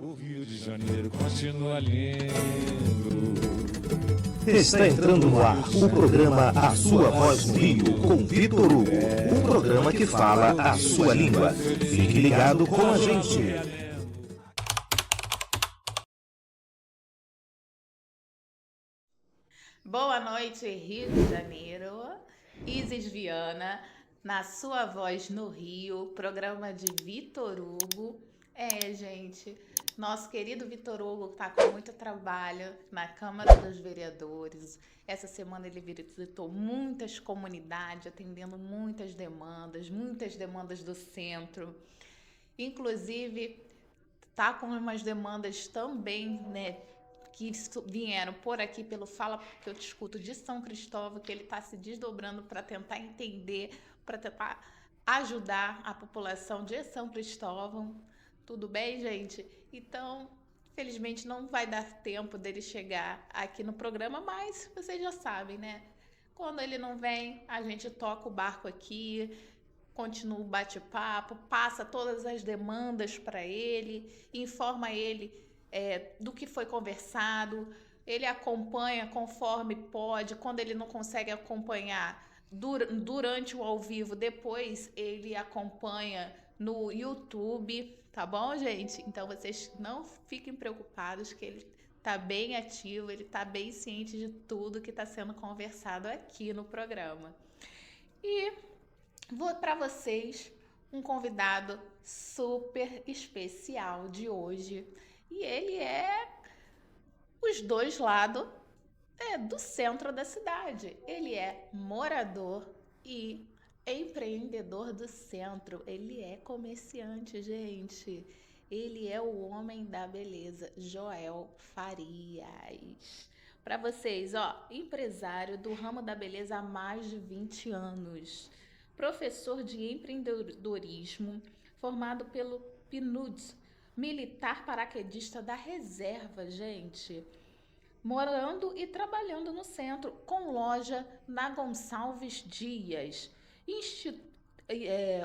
O Rio de Janeiro continua lindo. Está entrando no ar o programa A Sua Voz no Rio, com Vitor Hugo. Um programa que fala a sua língua. Fique ligado com a gente. Boa noite, Rio de Janeiro. Isis Viana, na Sua Voz no Rio, programa de Vitor Hugo. Gente, nosso querido Vitor Hugo está com muito trabalho na Câmara dos Vereadores. Essa semana ele visitou muitas comunidades, atendendo muitas demandas do centro. Inclusive, está com umas demandas também, né, que vieram por aqui pelo Fala Que Eu Te Escuto de São Cristóvão, que ele está se desdobrando para tentar entender, para tentar ajudar a população de São Cristóvão. Tudo bem, gente? Então, felizmente não vai dar tempo dele chegar aqui no programa, mas vocês já sabem, né? Quando ele não vem, a gente toca o barco aqui, continua o bate-papo, passa todas as demandas para ele, informa ele do que foi conversado, ele acompanha conforme pode. Quando ele não consegue acompanhar durante o ao vivo, depois ele acompanha no YouTube, tá bom, gente? Então vocês não fiquem preocupados, que ele tá bem ativo, ele tá bem ciente de tudo que está sendo conversado aqui no programa. E vou para vocês um convidado super especial de hoje. E ele é os dois lados do centro da cidade. Ele é morador e empreendedor do centro. Ele é comerciante, gente. Ele é o homem da beleza, Joel Farias. Para vocês, empresário do ramo da beleza há mais de 20 anos. Professor de empreendedorismo, formado pelo PNUD, militar paraquedista da reserva, gente. Morando e trabalhando no centro, com loja na Gonçalves Dias.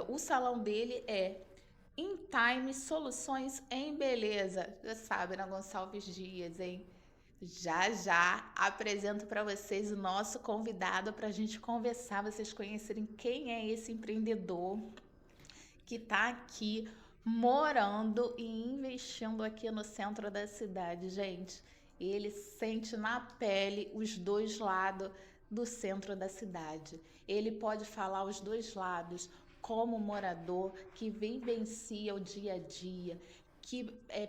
O salão dele é In Time Soluções em Beleza. Já sabe, na Gonçalves Dias, hein? Já apresento para vocês o nosso convidado para a gente conversar, vocês conhecerem quem é esse empreendedor que está aqui morando e investindo aqui no centro da cidade, gente. Ele sente na pele os dois lados do centro da cidade. Ele pode falar os dois lados como morador que vivencia o dia a dia, que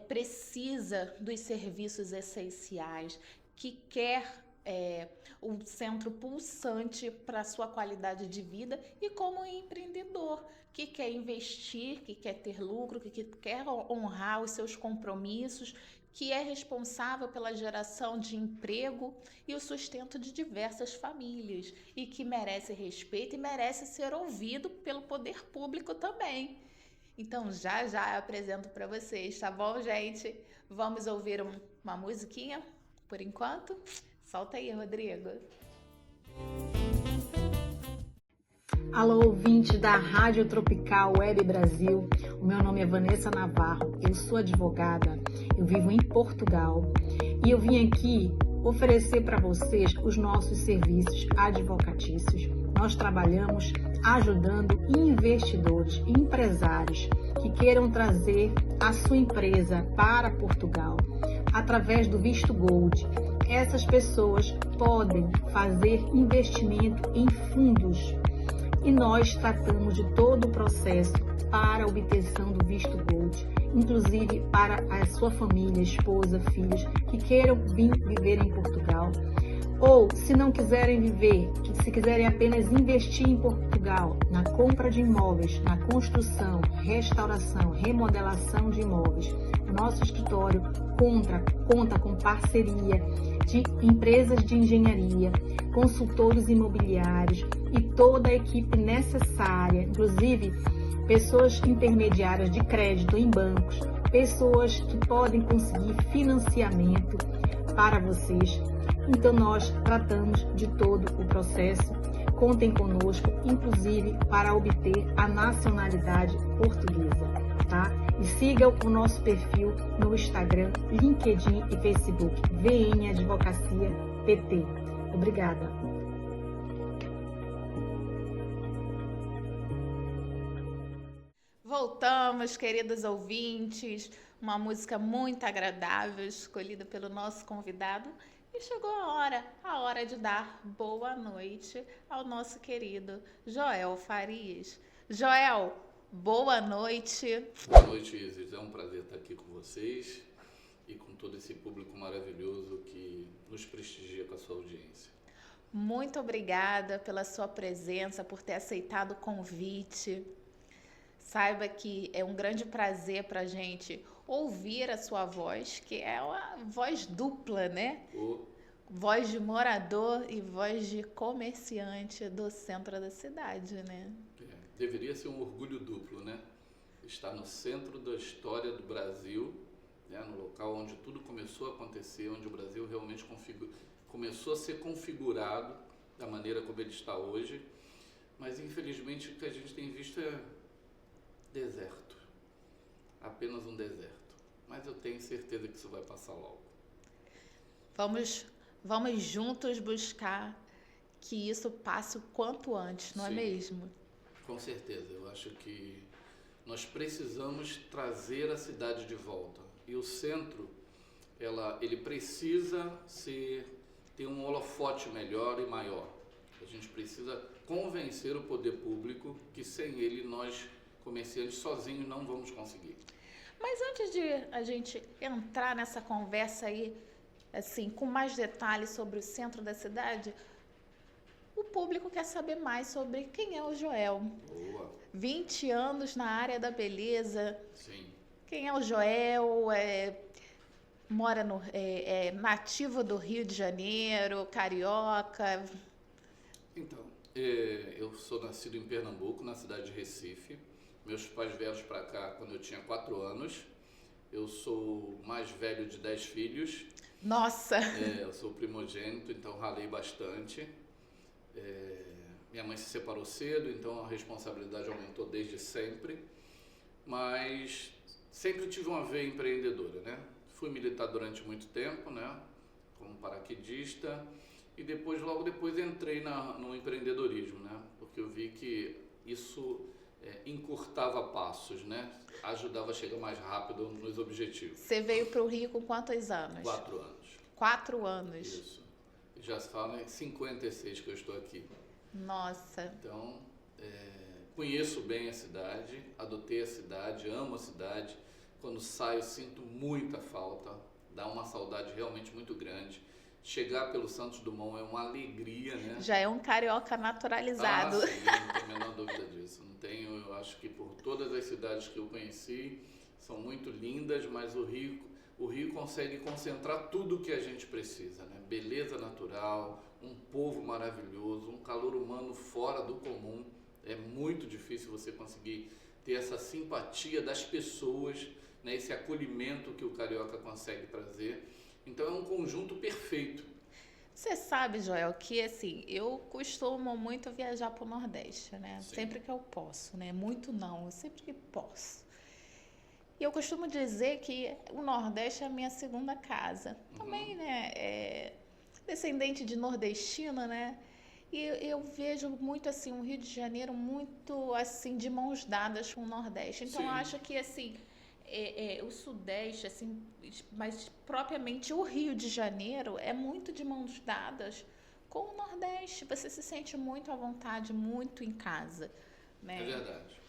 precisa dos serviços essenciais, que quer um centro pulsante para a sua qualidade de vida, e como empreendedor que quer investir, que quer ter lucro, que quer honrar os seus compromissos, que é responsável pela geração de emprego e o sustento de diversas famílias, e que merece respeito e merece ser ouvido pelo poder público também. Então já eu apresento para vocês, tá bom, gente? Vamos ouvir uma musiquinha por enquanto? Solta aí, Rodrigo. Alô, ouvintes da Rádio Tropical Web Brasil. O meu nome é Vanessa Navarro, eu sou advogada, eu vivo em Portugal e eu vim aqui oferecer para vocês os nossos serviços advocatícios. Nós trabalhamos ajudando investidores e empresários que queiram trazer a sua empresa para Portugal através do visto Gold. Essas pessoas podem fazer investimento em fundos e nós tratamos de todo o processo para a obtenção do visto Gold, inclusive para a sua família, esposa, filhos que queiram vir viver em Portugal, ou se não quiserem viver, se quiserem apenas investir em Portugal, na compra de imóveis, na construção, restauração, remodelação de imóveis. O nosso escritório conta com parceria de empresas de engenharia, consultores imobiliários e toda a equipe necessária, inclusive pessoas intermediárias de crédito em bancos, pessoas que podem conseguir financiamento para vocês. Então nós tratamos de todo o processo. Contem conosco, inclusive para obter a nacionalidade portuguesa, tá? E siga o nosso perfil no Instagram, LinkedIn e Facebook, VN Advocacia PT. Obrigada. Voltamos, queridos ouvintes, uma música muito agradável, escolhida pelo nosso convidado. E chegou a hora de dar boa noite ao nosso querido Joel Farias. Joel, boa noite. Boa noite, Isis. É um prazer estar aqui com vocês e com todo esse público maravilhoso que nos prestigia com a sua audiência. Muito obrigada pela sua presença, por ter aceitado o convite. Saiba que é um grande prazer para a gente ouvir a sua voz, que é uma voz dupla, né? Voz de morador e voz de comerciante do centro da cidade, né? Deveria ser um orgulho duplo, né? Estar no centro da história do Brasil, né? No local onde tudo começou a acontecer, onde o Brasil realmente começou a ser configurado da maneira como ele está hoje. Mas, infelizmente, o que a gente tem visto é deserto, apenas um deserto, mas eu tenho certeza que isso vai passar logo. Vamos juntos buscar que isso passe o quanto antes, não é mesmo? Com certeza, eu acho que nós precisamos trazer a cidade de volta e o centro, ele precisa ter um holofote melhor e maior. A gente precisa convencer o poder público que sem ele nós comerciantes sozinhos não vamos conseguir. Mas antes de a gente entrar nessa conversa aí, assim, com mais detalhes sobre o centro da cidade, o público quer saber mais sobre quem é o Joel. Boa. 20 anos na área da beleza. Sim. Quem é o Joel? Mora nativo do Rio de Janeiro, carioca? Então, eu sou nascido em Pernambuco, na cidade de Recife. Meus pais vieram para cá quando eu tinha 4 anos. Eu sou o mais velho de 10 filhos. Nossa! Eu sou o primogênito, então ralei bastante. Minha mãe se separou cedo, então a responsabilidade aumentou desde sempre. Mas sempre tive uma veia empreendedora, né? Fui militar durante muito tempo, né? Como paraquedista. E logo depois entrei no empreendedorismo, né? Porque eu vi que isso encurtava passos, né? Ajudava a chegar mais rápido nos objetivos. Você veio para o Rio com quantos anos? 4 anos. 4 anos? Isso. Já se fala em 56 que eu estou aqui. Nossa. Então, conheço bem a cidade, adotei a cidade, amo a cidade. Quando saio, sinto muita falta, dá uma saudade realmente muito grande. Chegar pelo Santos Dumont é uma alegria, né? Já é um carioca naturalizado. Sim, não tenho a menor dúvida disso. Eu acho que por todas as cidades que eu conheci, são muito lindas, mas o Rio consegue concentrar tudo o que a gente precisa, né? Beleza natural, um povo maravilhoso, um calor humano fora do comum. É muito difícil você conseguir ter essa simpatia das pessoas, né? Esse acolhimento que o carioca consegue trazer. Então é um conjunto perfeito. Você sabe, Joel, que assim, eu costumo muito viajar para o Nordeste, né? Sim. Sempre que eu posso, né? Muito não, sempre que posso. E eu costumo dizer que o Nordeste é a minha segunda casa. Também, né? Descendente de nordestina, né? E eu vejo muito assim, o Rio de Janeiro muito assim, de mãos dadas com o Nordeste. Então, Sim. eu acho que assim, o Sudeste, assim, mas propriamente o Rio de Janeiro é muito de mãos dadas com o Nordeste. Você se sente muito à vontade, muito em casa, né? É verdade.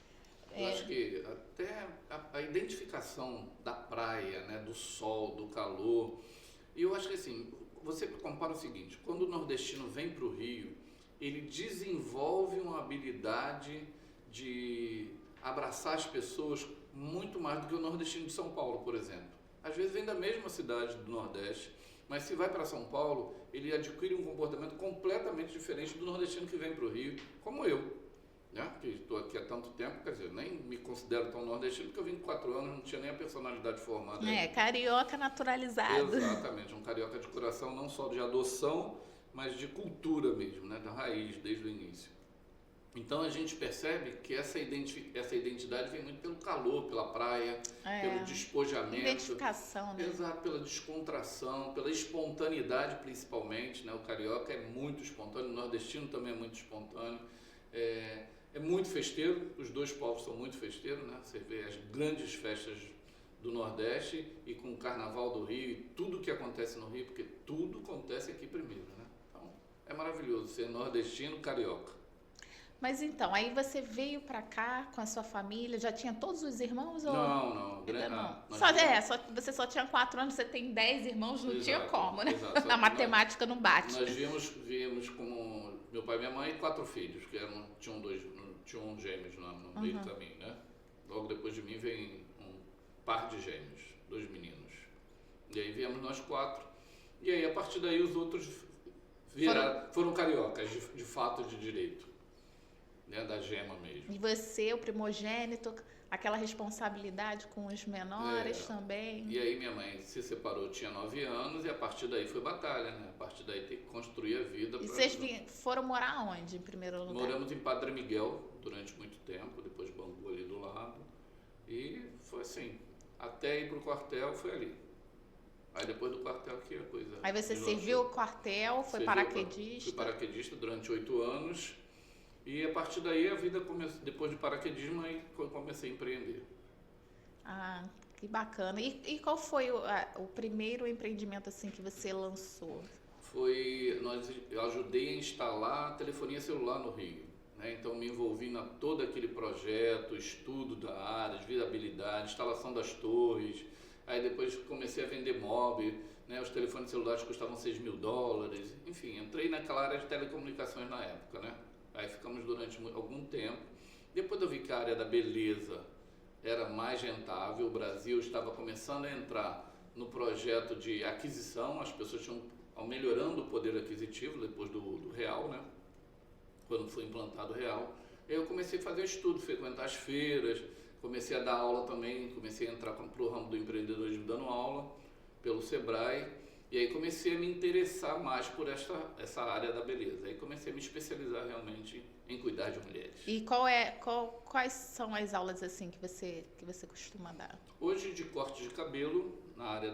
Eu acho que até a identificação da praia, né, do sol, do calor, e eu acho que assim, você compara o seguinte, quando o nordestino vem para o Rio, ele desenvolve uma habilidade de abraçar as pessoas muito mais do que o nordestino de São Paulo, por exemplo. Às vezes vem da mesma cidade do Nordeste, mas se vai para São Paulo, ele adquire um comportamento completamente diferente do nordestino que vem para o Rio, como eu. Né? Que estou aqui há tanto tempo, quer dizer, nem me considero tão nordestino, porque eu vim com 4 anos, não tinha nem a personalidade formada. Carioca naturalizado. Exatamente, um carioca de coração, não só de adoção, mas de cultura mesmo, né? Da raiz, desde o início. Então a gente percebe que essa identidade vem muito pelo calor, pela praia, pelo despojamento. Identificação, né? Exato, pela descontração, pela espontaneidade principalmente, né? O carioca é muito espontâneo, o nordestino também é muito espontâneo. É muito festeiro, os dois povos são muito festeiros, né? Você vê as grandes festas do Nordeste e com o Carnaval do Rio e tudo que acontece no Rio, porque tudo acontece aqui primeiro, né? Então é maravilhoso ser nordestino, carioca. Mas então, aí você veio pra cá com a sua família, já tinha todos os irmãos? Ou... Não. Ainda não. Você só tinha 4 anos, você tem 10 irmãos, não tinha como, né? Exato. A matemática não bate. Nós viemos como meu pai e minha mãe e 4 filhos, que tinham gêmeos no meio do caminho, né? Logo depois de mim vem um par de gêmeos, 2 meninos. E aí viemos nós 4, e aí a partir daí os outros foram cariocas, de fato, de direito. Né, da gema mesmo. E você, o primogênito, aquela responsabilidade com os menores também. E aí minha mãe se separou, tinha 9 anos, e a partir daí foi batalha, né? A partir daí tem que construir a vida. E vocês foram morar onde, em primeiro lugar? Moramos em Padre Miguel durante muito tempo, depois Bangu ali do lado. E foi assim, até ir pro quartel foi ali. Aí depois do quartel que a coisa... Aí você serviu o quartel, foi paraquedista? Fui paraquedista durante 8 anos. E a partir daí a vida começou, depois de paraquedismo, aí comecei a empreender. Ah, que bacana. E qual foi o primeiro empreendimento assim que você lançou? Eu ajudei a instalar a telefonia celular no Rio. Né? Então me envolvi em todo aquele projeto, estudo da área, de viabilidade, instalação das torres. Aí depois comecei a vender móvel, né? Os telefones celulares custavam $6.000. Enfim, entrei naquela área de telecomunicações na época, né? Aí ficamos durante algum tempo. Depois eu vi que a área da beleza era mais rentável. O Brasil estava começando a entrar no projeto de aquisição. As pessoas estão melhorando o poder aquisitivo depois do real, né? Quando foi implantado o real. Aí eu comecei a fazer estudo, frequentar as feiras, comecei a dar aula também, comecei a entrar para o ramo do empreendedorismo dando aula pelo Sebrae. E aí comecei a me interessar mais por essa área da beleza. Aí comecei a me especializar realmente em cuidar de mulheres. E quais são as aulas assim que você costuma dar? Hoje de corte de cabelo, na área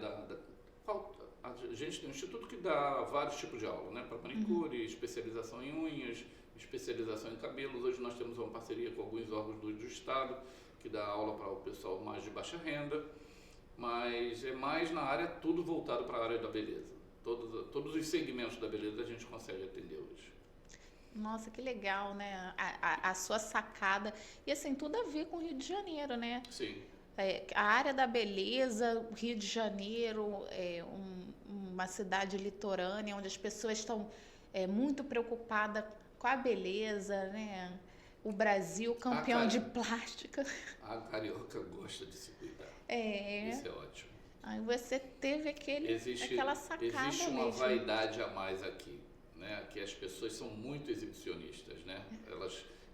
a gente tem um instituto que dá vários tipos de aula, né? Para manicure, especialização em unhas, especialização em cabelos. Hoje nós temos uma parceria com alguns órgãos do estado que dá aula para o pessoal mais de baixa renda. Mas é mais na área, tudo voltado para a área da beleza. Todos os segmentos da beleza a gente consegue atender hoje. Nossa, que legal, né? A sua sacada. E assim, tudo a ver com o Rio de Janeiro, né? Sim. A área da beleza, o Rio de Janeiro é uma cidade litorânea onde as pessoas estão muito preocupadas com a beleza, né? O Brasil, campeão de plástica. A carioca gosta de se cuidar. Isso é ótimo. Aí você teve aquela sacada Existe uma mesmo. vaidade a mais aqui, né? Aqui as pessoas são muito exibicionistas, né?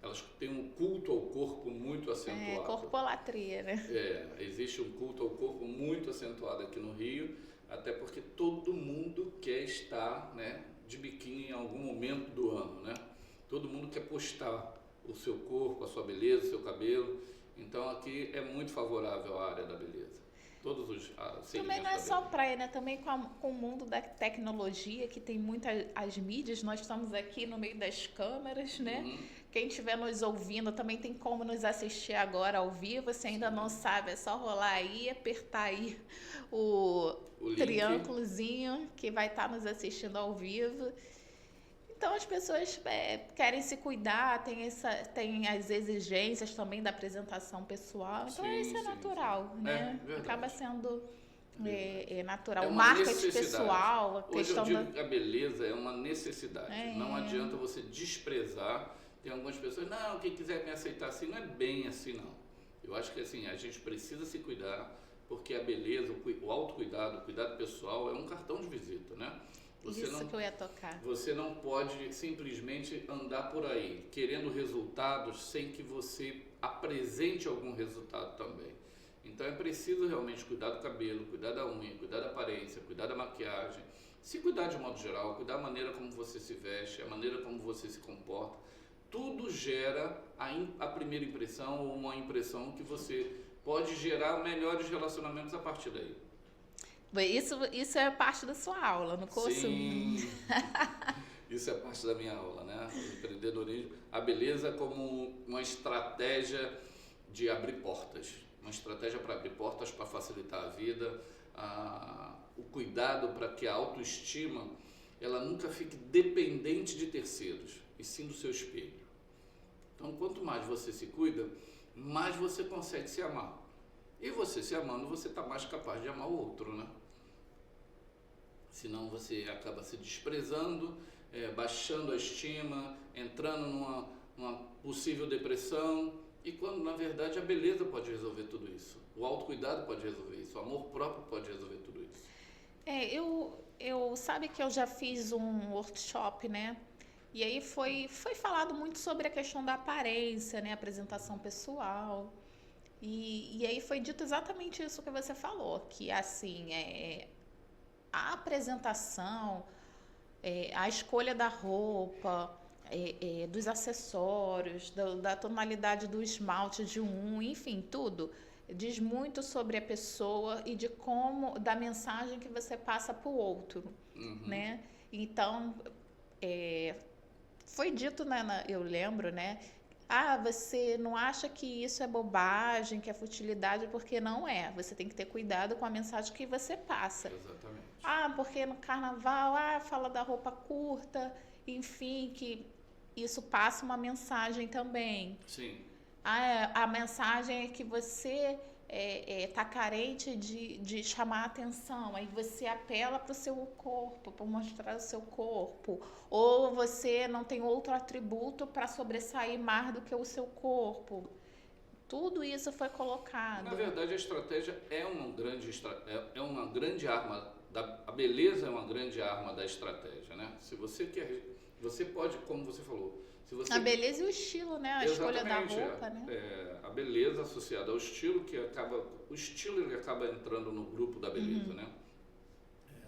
Elas têm um culto ao corpo muito acentuado. Corpolatria, né? Existe um culto ao corpo muito acentuado aqui no Rio, até porque todo mundo quer estar, né, de biquíni em algum momento do ano, né? Todo mundo quer postar o seu corpo, a sua beleza, o seu cabelo. Então aqui é muito favorável à área da beleza. Todos os segmentos. Também não é só praia, né? Também com o mundo da tecnologia, que tem muitas as mídias. Nós estamos aqui no meio das câmeras, né? Quem estiver nos ouvindo também tem como nos assistir agora ao vivo. Se ainda não sabe, é só rolar aí, apertar aí o triângulozinho que vai estar nos assistindo ao vivo. Então as pessoas querem se cuidar, tem as exigências também da apresentação pessoal, então isso é natural, né? Acaba sendo natural. O marketing pessoal, a questão Hoje eu digo que a beleza é uma necessidade, não adianta você desprezar. Tem algumas pessoas, não, quem quiser me aceitar assim, não é bem assim não. Eu acho que assim, a gente precisa se cuidar, porque a beleza, o autocuidado, o cuidado pessoal é um cartão de visita, né? Que eu ia tocar. Você não pode simplesmente andar por aí querendo resultados sem que você apresente algum resultado também. Então é preciso realmente cuidar do cabelo, cuidar da unha, cuidar da aparência, cuidar da maquiagem, se cuidar de modo geral, cuidar da maneira como você se veste, a maneira como você se comporta. tudo gera a primeira impressão ou uma impressão que você pode gerar melhores relacionamentos a partir daí. Isso é parte da sua aula, no curso? Sim, isso é parte da minha aula, né? O empreendedorismo, a beleza como uma estratégia de abrir portas, uma estratégia para abrir portas, para facilitar a vida, o cuidado para que a autoestima ela nunca fique dependente de terceiros, e sim do seu espelho. Então, quanto mais você se cuida, mais você consegue se amar. E você se amando, você está mais capaz de amar o outro, né? Senão você acaba se desprezando, baixando a estima, entrando numa possível depressão, e quando na verdade a beleza pode resolver tudo isso, o autocuidado pode resolver isso, o amor próprio pode resolver tudo isso. Eu sabe que eu já fiz um workshop, né? E aí foi falado muito sobre a questão da aparência, né? Apresentação pessoal. E aí foi dito exatamente isso que você falou, que assim, a apresentação, a escolha da roupa, dos acessórios, da tonalidade do esmalte enfim, tudo diz muito sobre a pessoa e da mensagem que você passa para o outro, né? Então, foi dito, né, eu lembro, né? Você não acha que isso é bobagem, que é futilidade, porque não é. Você tem que ter cuidado com a mensagem que você passa. Exatamente. Porque no carnaval, fala da roupa curta, enfim, que isso passa uma mensagem também. Sim. A mensagem é que você está carente de chamar a atenção, aí você apela para o seu corpo, para mostrar o seu corpo, ou você não tem outro atributo para sobressair mais do que o seu corpo. Tudo isso foi colocado. Na verdade, a estratégia é uma grande arma, a beleza é uma grande arma da estratégia, né? Se você quer, você pode, como você falou, a beleza e o estilo, né? A escolha da roupa, né? A beleza associada ao estilo, o estilo ele acaba entrando no grupo da beleza, né?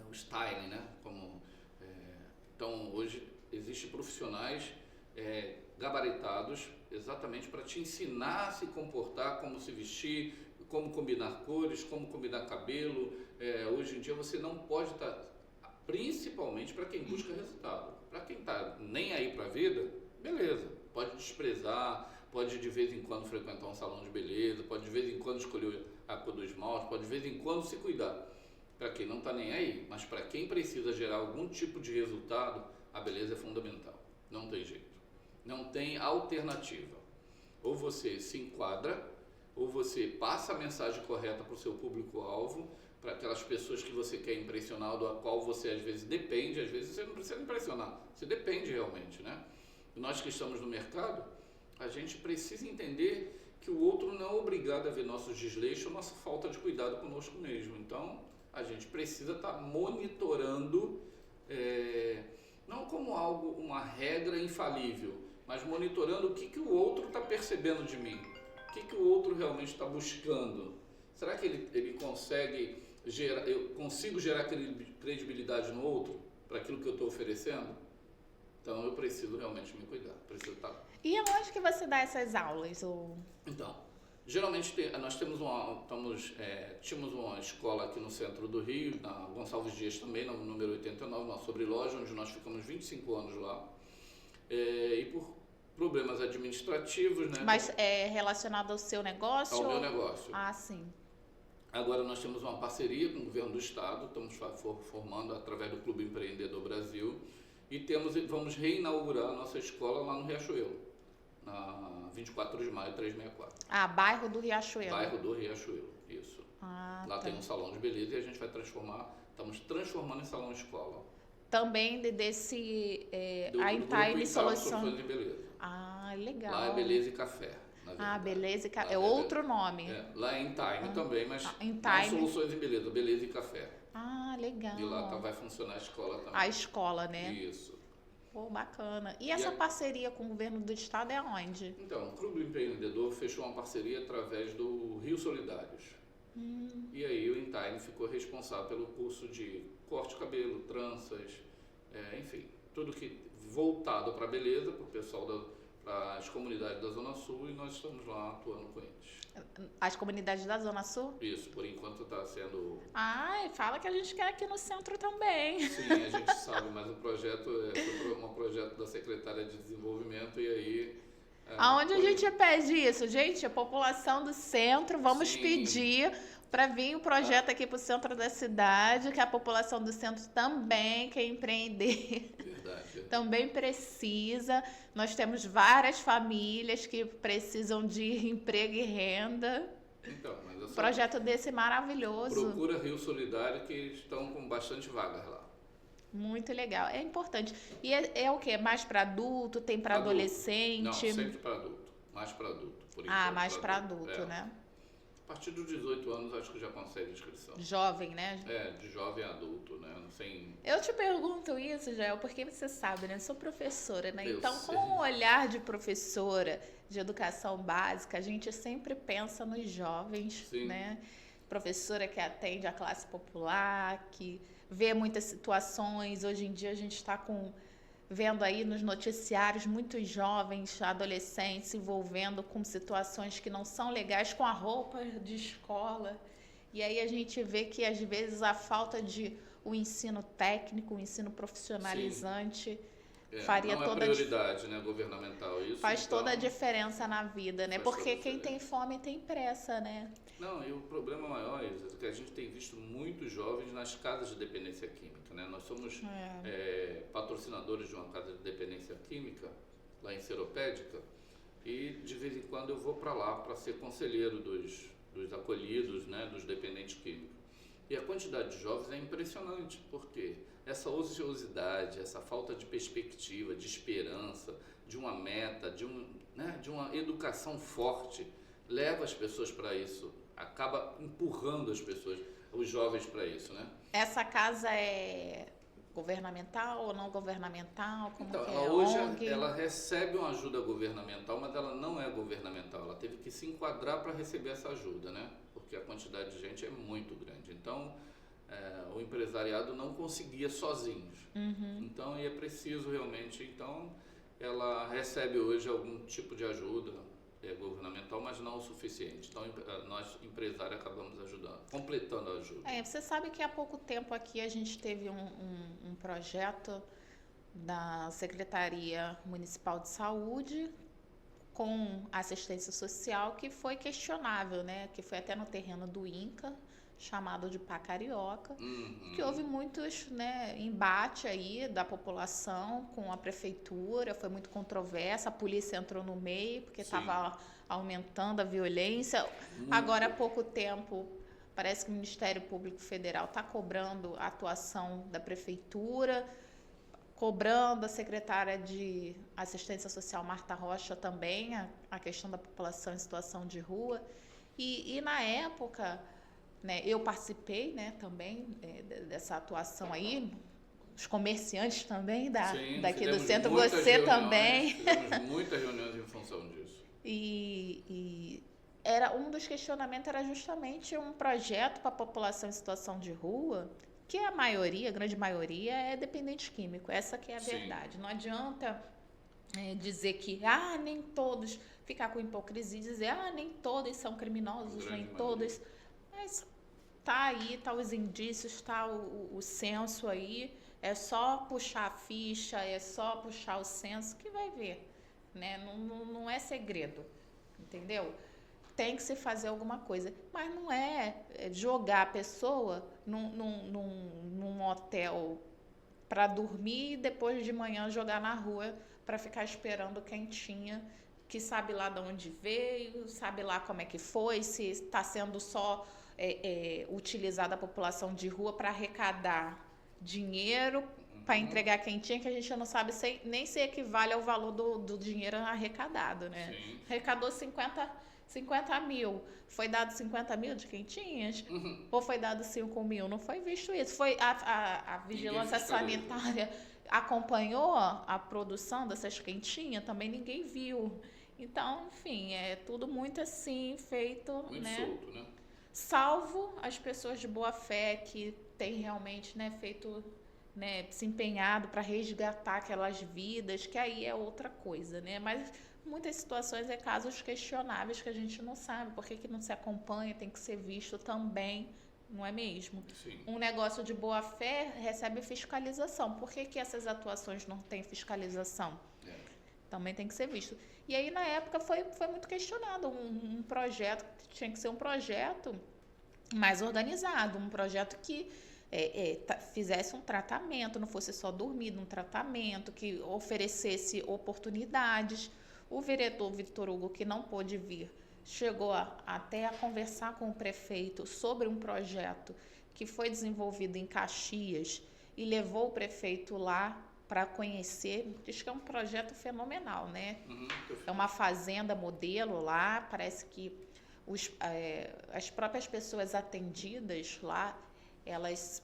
O styling, né? Então, hoje existem profissionais gabaritados exatamente para te ensinar a se comportar, como se vestir, como combinar cores, como combinar cabelo. Hoje em dia você não pode estar, principalmente para quem busca resultado. Para quem está nem aí para a vida, beleza, pode desprezar, pode de vez em quando frequentar um salão de beleza, pode de vez em quando escolher a cor do esmalte, pode de vez em quando se cuidar. Para quem não está nem aí, mas para quem precisa gerar algum tipo de resultado, a beleza é fundamental. Não tem jeito. Não tem alternativa. Ou você se enquadra, ou você passa a mensagem correta para o seu público-alvo, para aquelas pessoas que você quer impressionar, do qual você às vezes depende, às vezes você não precisa impressionar, você depende realmente, né? E nós que estamos no mercado, a gente precisa entender que o outro não é obrigado a ver nossos desleixos, nossa falta de cuidado conosco mesmo. Então, a gente precisa estar monitorando, não como algo, uma regra infalível, mas monitorando o que o outro está percebendo de mim, o que o outro realmente está buscando. Será que ele consegue gerar, eu consigo gerar credibilidade no outro para aquilo que eu estou oferecendo? Então eu preciso realmente me cuidar, preciso estar. E aonde que você dá essas aulas? Então, geralmente nós tínhamos uma escola aqui no centro do Rio, na Gonçalves Dias também, no número 89, uma sobreloja, onde nós ficamos 25 anos lá. E por problemas administrativos, né? Mas é relacionado ao seu negócio? Ao meu negócio. Sim. Agora nós temos uma parceria com o governo do estado, estamos formando através do Clube Empreendedor Brasil e vamos reinaugurar a nossa escola lá no Riachuelo, na 24 de maio 364. Bairro do Riachuelo. Bairro do Riachuelo, isso. Lá tem um salão de beleza e a gente vai estamos transformando em salão escola. Também desse a Intime Soluções de Beleza. Legal. Lá é beleza e café. Beleza e café. É outro nome. Lá é Intime também, mas Intime. Soluções em Beleza, beleza e café. Legal. E lá vai funcionar a escola também. A escola, né? Isso. Bacana. E essa parceria com o governo do estado é onde? Então, o Clube Empreendedor fechou uma parceria através do Rio Solidários. E aí o Intime ficou responsável pelo curso de corte de cabelo, tranças, enfim, tudo que voltado para a beleza, para o pessoal para as comunidades da Zona Sul e nós estamos lá atuando com eles. As comunidades da Zona Sul? Isso, por enquanto está sendo... Ai, fala que a gente quer aqui no centro também. Sim, a gente sabe, mas o projeto foi um projeto da Secretaria de Desenvolvimento e aí... Aonde a gente pede isso? Gente, a população do centro, vamos Sim. pedir para vir o projeto aqui para o centro da cidade, que a população do centro também quer empreender. Verdade. Também precisa. Nós temos várias famílias que precisam de emprego e renda. Então, mas Um projeto desse maravilhoso. Procura Rio Solidário que estão com bastante vagas lá. Muito legal. É importante. E é o quê? Mais para adulto? Tem para Adulto. adolescente? Não, sempre para adulto. Mais para adulto. Por Ah, enquanto, mais para adulto, é. né? A partir dos 18 anos acho que já consegue inscrição. Jovem, né? De jovem a adulto, né? Sem... Eu te pergunto isso, Jael, porque você sabe, né? Eu sou professora, né? Eu Então, sei. com o olhar de professora de educação básica, a gente sempre pensa nos jovens, Sim. né? Professora que atende a classe popular, que vê muitas situações. Hoje em dia a gente está vendo aí nos noticiários muitos jovens, adolescentes se envolvendo com situações que não são legais com a roupa de escola. E aí a gente vê que às vezes a falta de o ensino técnico, o ensino profissionalizante faria não toda é prioridade, né, governamental isso. faz então, toda a diferença na vida, né? faz Porque toda a quem tem fome tem pressa, né? Não, e o problema maior é que a gente tem visto muitos jovens nas casas de dependência química, né? Nós somos patrocinadores de uma casa de dependência química, lá em Seropédica, e de vez em quando eu vou para lá para ser conselheiro dos acolhidos, né, dos dependentes químicos. E a quantidade de jovens é impressionante, porque essa ociosidade, essa falta de perspectiva, de esperança, de uma meta, de uma educação forte, leva as pessoas para isso, acaba empurrando os jovens para isso, né? Essa casa é governamental ou não governamental? Como Então, que ela é? hoje ONG? ela recebe uma ajuda governamental, mas ela não é governamental. Ela teve que se enquadrar para receber essa ajuda, né? Porque a quantidade de gente é muito grande. Então, o empresariado não conseguia sozinhos. Então, é preciso realmente. Então, ela recebe hoje algum tipo de ajuda governamental, mas não o suficiente. Então, nós, empresários, acabamos ajudando, completando a ajuda. Você sabe que há pouco tempo aqui a gente teve um projeto da Secretaria Municipal de Saúde com assistência social que foi questionável, né? Que foi até no terreno do INCA, chamado de Pá Carioca, que houve muitos, né, embate aí da população com a prefeitura, foi muito controversa, a polícia entrou no meio porque estava aumentando a violência. Agora há pouco tempo parece que o Ministério Público Federal está cobrando a atuação da prefeitura, cobrando a secretária de Assistência Social, Marta Rocha, também a questão da população em situação de rua. E na época, né, eu participei, né, também dessa atuação aí, os comerciantes também daqui do centro, você também. Fizemos muitas reuniões em função disso. E era um dos questionamentos era justamente um projeto para a população em situação de rua, que a maioria, a grande maioria, é dependente químico. Essa que é a verdade. Não adianta dizer que nem todos, ficar com hipocrisia e dizer nem todos são criminosos, nem todos. Mas tá aí, tá os indícios, tá o censo aí. É só puxar a ficha, é só puxar o censo que vai ver, né? Não é segredo, entendeu? Tem que se fazer alguma coisa, mas não é jogar a pessoa num hotel para dormir e depois de manhã jogar na rua para ficar esperando quentinha, que sabe lá de onde veio, sabe lá como é que foi, se está sendo só utilizada a população de rua para arrecadar dinheiro para entregar quentinha, que a gente não sabe nem se equivale ao valor do dinheiro arrecadado, né? Sim. Arrecadou 50 mil. Foi dado 50 mil de quentinhas? Ou foi dado 5 mil? Não foi visto isso. Foi a vigilância sanitária acompanhou a produção dessas quentinhas? Também ninguém viu. Então, enfim, é tudo muito assim, feito, muito né? Solto, né? Salvo as pessoas de boa fé que têm realmente, né, feito, né, se empenhado para resgatar aquelas vidas, que aí é outra coisa, né? Mas muitas situações casos questionáveis que a gente não sabe. Por que não se acompanha, tem que ser visto também, não é mesmo? Sim. Um negócio de boa fé recebe fiscalização. Por que essas atuações não têm fiscalização? Também tem que ser visto. E aí, na época, foi muito questionado um projeto, tinha que ser um projeto mais organizado, um projeto que fizesse um tratamento, não fosse só dormir num tratamento, que oferecesse oportunidades. O vereador Vitor Hugo, que não pôde vir, chegou até a conversar com o prefeito sobre um projeto que foi desenvolvido em Caxias e levou o prefeito lá para conhecer. Diz que é um projeto fenomenal, né? É uma fazenda modelo lá, parece que as próprias pessoas atendidas lá, elas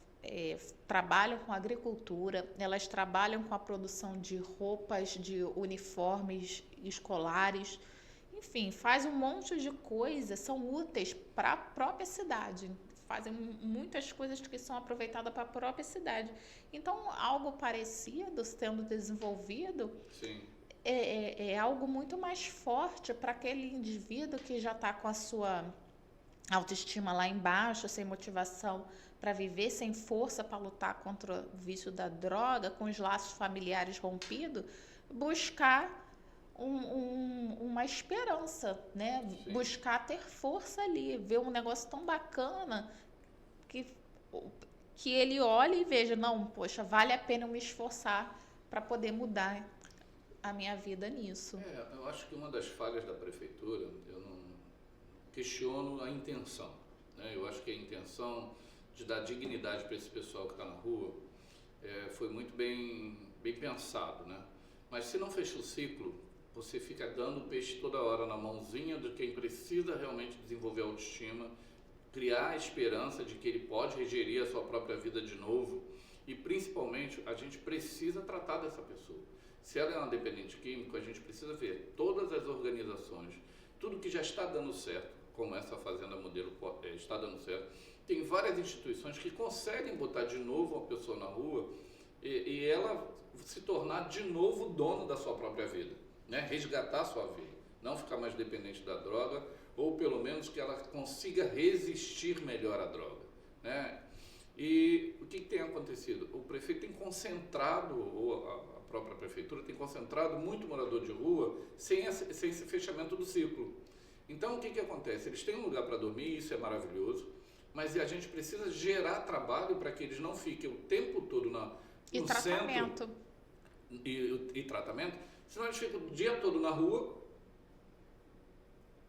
trabalham com agricultura, elas trabalham com a produção de roupas, de uniformes escolares, enfim, faz um monte de coisas, são úteis para a própria cidade, fazem muitas coisas que são aproveitadas para a própria cidade. Então, algo parecido sendo desenvolvido. Sim. É algo muito mais forte para aquele indivíduo que já está com a sua autoestima lá embaixo, sem motivação para viver, sem força para lutar contra o vício da droga, com os laços familiares rompidos, buscar uma esperança, né? Sim. Buscar ter força ali, ver um negócio tão bacana que ele olhe e veja, não, poxa, vale a pena eu me esforçar para poder mudar a minha vida nisso. Eu acho que uma das falhas da prefeitura, eu não questiono a intenção, né? Eu acho que a intenção de dar dignidade para esse pessoal que está na rua foi muito bem pensado, né? Mas se não fecha o ciclo, você fica dando peixe toda hora na mãozinha de quem precisa realmente desenvolver a autoestima, criar a esperança de que ele pode regerir a sua própria vida de novo, e principalmente a gente precisa tratar dessa pessoa. Se ela é uma dependente químico, a gente precisa ver todas as organizações, tudo que já está dando certo, como essa fazenda modelo está dando certo. Tem várias instituições que conseguem botar de novo uma pessoa na rua e ela se tornar de novo dono da sua própria vida, né? Resgatar a sua vida, não ficar mais dependente da droga, ou pelo menos que ela consiga resistir melhor à droga, né? E o que tem acontecido? O prefeito tem concentrado, ou a própria prefeitura tem concentrado muito morador de rua sem esse fechamento do ciclo. Então, o que acontece? Eles têm um lugar para dormir, isso é maravilhoso, mas a gente precisa gerar trabalho para que eles não fiquem o tempo todo no tratamento. Centro e tratamento, senão eles ficam o dia todo na rua,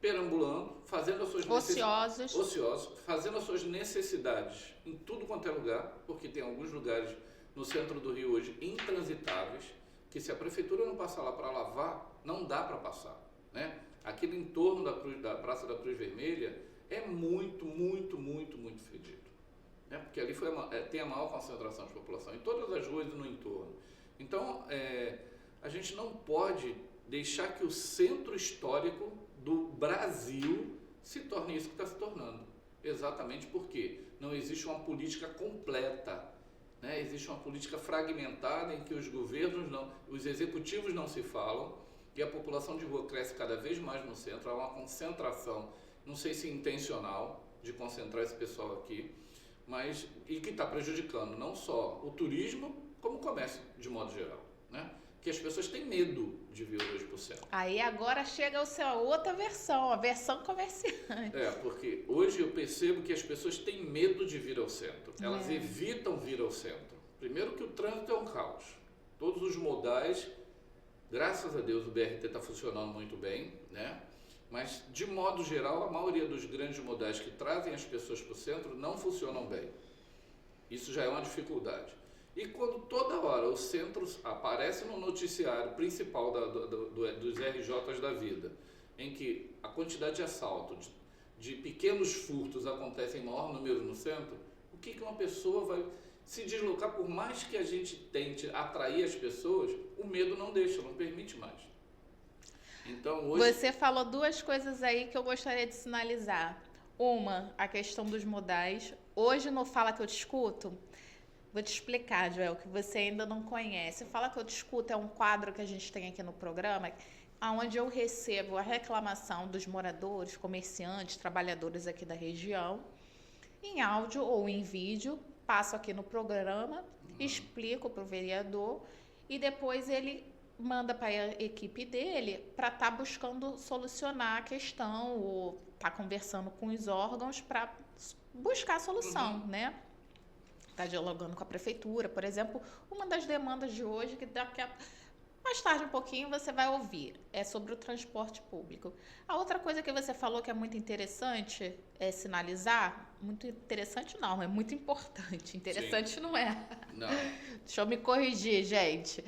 perambulando, fazendo as suas ociosos, fazendo as suas necessidades em tudo quanto é lugar, porque tem alguns lugares no centro do Rio hoje intransitáveis, que se a prefeitura não passar lá para lavar, não dá para passar, né? Aquele entorno da Praça da Cruz Vermelha é muito fedido, né? Porque ali tem a maior concentração de população, em todas as ruas e no entorno. Então, a gente não pode deixar que o centro histórico do Brasil se torne isso que está se tornando. Exatamente porque não existe uma política completa, né? Existe uma política fragmentada em que os executivos não se falam e a população de rua cresce cada vez mais no centro. Há uma concentração, não sei se intencional, de concentrar esse pessoal aqui, e que está prejudicando não só o turismo, como o comércio de modo geral, né? Que as pessoas têm medo de vir hoje para o centro. Aí agora chega a sua outra versão, a versão comerciante. Porque hoje eu percebo que as pessoas têm medo de vir ao centro. Elas evitam vir ao centro. Primeiro que o trânsito é um caos. Todos os modais, graças a Deus o BRT está funcionando muito bem, né? Mas de modo geral a maioria dos grandes modais que trazem as pessoas para o centro não funcionam bem. Isso já é uma dificuldade. E quando toda hora o centro aparece no noticiário principal dos RJs da vida, em que a quantidade de assalto, de pequenos furtos acontecem em maior número no centro, o que uma pessoa vai se deslocar? Por mais que a gente tente atrair as pessoas, o medo não deixa, não permite mais. Então, hoje... Você falou duas coisas aí que eu gostaria de sinalizar. Uma, a questão dos modais. Hoje no Fala Que Eu Te Escuto, vou te explicar, Joel, que você ainda não conhece. Fala Que Eu Te Escuto é um quadro que a gente tem aqui no programa, onde eu recebo a reclamação dos moradores, comerciantes, trabalhadores aqui da região, em áudio ou em vídeo, passo aqui no programa, explico para o vereador e depois ele manda para a equipe dele para estar buscando solucionar a questão ou estar conversando com os órgãos para buscar a solução, né? Está dialogando com a prefeitura, por exemplo. Uma das demandas de hoje, que mais tarde um pouquinho você vai ouvir, é sobre o transporte público. A outra coisa que você falou que é muito interessante é sinalizar, muito interessante não, é muito importante, interessante Sim. não é. Não. Deixa eu me corrigir, gente.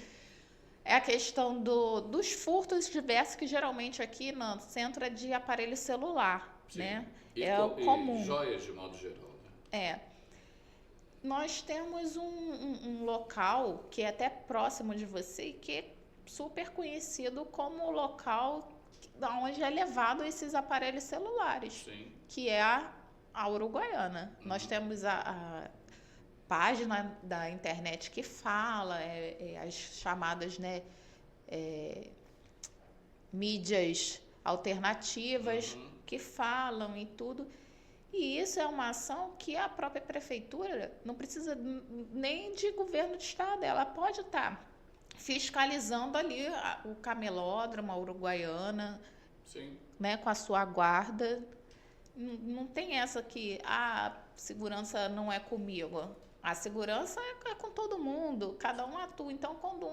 É a questão dos furtos diversos que geralmente aqui no centro é de aparelho celular, Sim. né? É o comum. E joias de modo geral, né? Nós temos um local que é até próximo de você e que é super conhecido como o local onde é levado esses aparelhos celulares, Sim. que é a Uruguaiana. Nós temos a página da internet que fala, as chamadas, né, mídias alternativas que falam e tudo. E isso é uma ação que a própria prefeitura não precisa nem de governo de estado, ela pode estar fiscalizando ali o camelódromo, a Uruguaiana, Sim. né, com a sua guarda. Não tem essa que a segurança não é comigo. A segurança é com todo mundo, cada um atua. Então, quando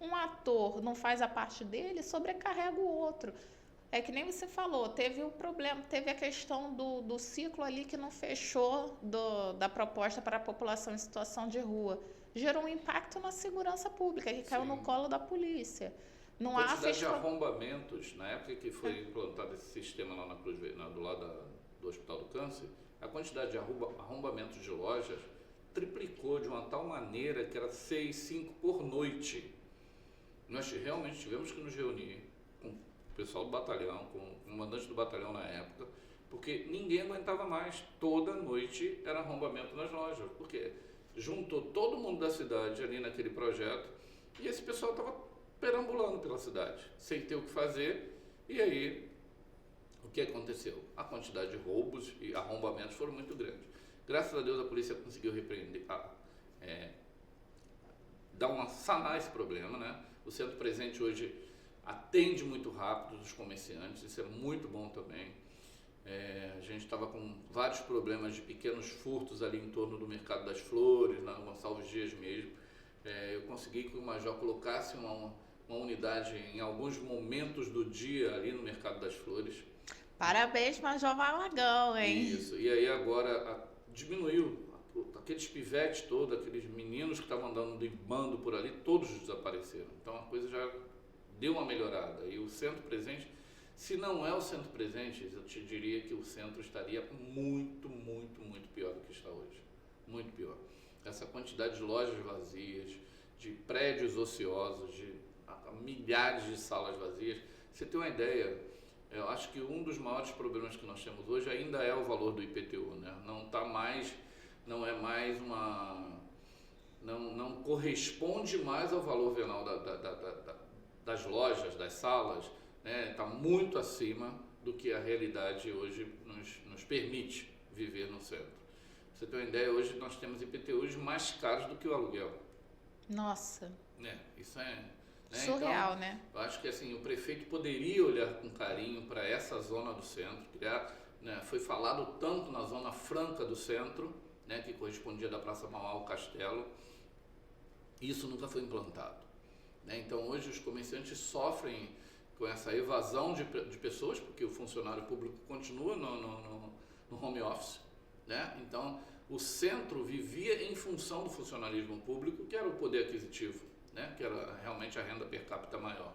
um ator não faz a parte dele, sobrecarrega o outro. É que nem você falou, teve o problema, teve a questão do ciclo ali que não fechou da proposta para a população em situação de rua. Gerou um impacto na segurança pública, que caiu no colo da polícia. Não há quantidade de arrombamentos, na época que foi implantado esse sistema lá na Cruz, do lado do Hospital do Câncer, a quantidade de arrombamentos de lojas triplicou de uma tal maneira que era 6, 5 por noite. Nós realmente tivemos que nos reunir com o pessoal do batalhão, com o comandante do batalhão na época, porque ninguém aguentava mais. Toda noite era arrombamento nas lojas, porque juntou todo mundo da cidade ali naquele projeto e esse pessoal estava perambulando pela cidade, sem ter o que fazer. E aí, o que aconteceu? A quantidade de roubos e arrombamentos foram muito grandes. Graças a Deus a polícia conseguiu repreender, sanar esse problema, né? O Centro Presente hoje atende muito rápido os comerciantes, isso é muito bom também. A gente estava com vários problemas de pequenos furtos ali em torno do Mercado das Flores, na Gonçalves Dias mesmo. Eu consegui que o Major colocasse uma unidade em alguns momentos do dia ali no Mercado das Flores. Parabéns, Major Malagão, hein? Isso, e aí agora diminuiu aqueles pivetes todos, aqueles meninos que estavam andando de bando por ali, todos desapareceram. Então a coisa já deu uma melhorada. E o Centro Presente, se não é o Centro Presente, eu te diria que o centro estaria muito, muito, muito pior do que está hoje. Muito pior. Essa quantidade de lojas vazias, de prédios ociosos, de milhares de salas vazias. Você tem uma ideia, eu acho que um dos maiores problemas que nós temos hoje ainda é o valor do IPTU, né? Não corresponde mais ao valor venal das lojas, das salas, né? Está muito acima do que a realidade hoje nos permite viver no centro. Pra você ter uma ideia, hoje nós temos IPTUs mais caros do que o aluguel. Nossa. Isso é... surreal, então, né? Eu acho que assim, o prefeito poderia olhar com carinho para essa zona do centro, foi falado tanto na zona franca do centro, né, que correspondia da Praça Mauá ao Castelo, isso nunca foi implantado. Né? Então hoje os comerciantes sofrem com essa evasão de pessoas, porque o funcionário público continua no home office, né? Então o centro vivia em função do funcionalismo público, que era o poder aquisitivo, né? Que era realmente a renda per capita maior.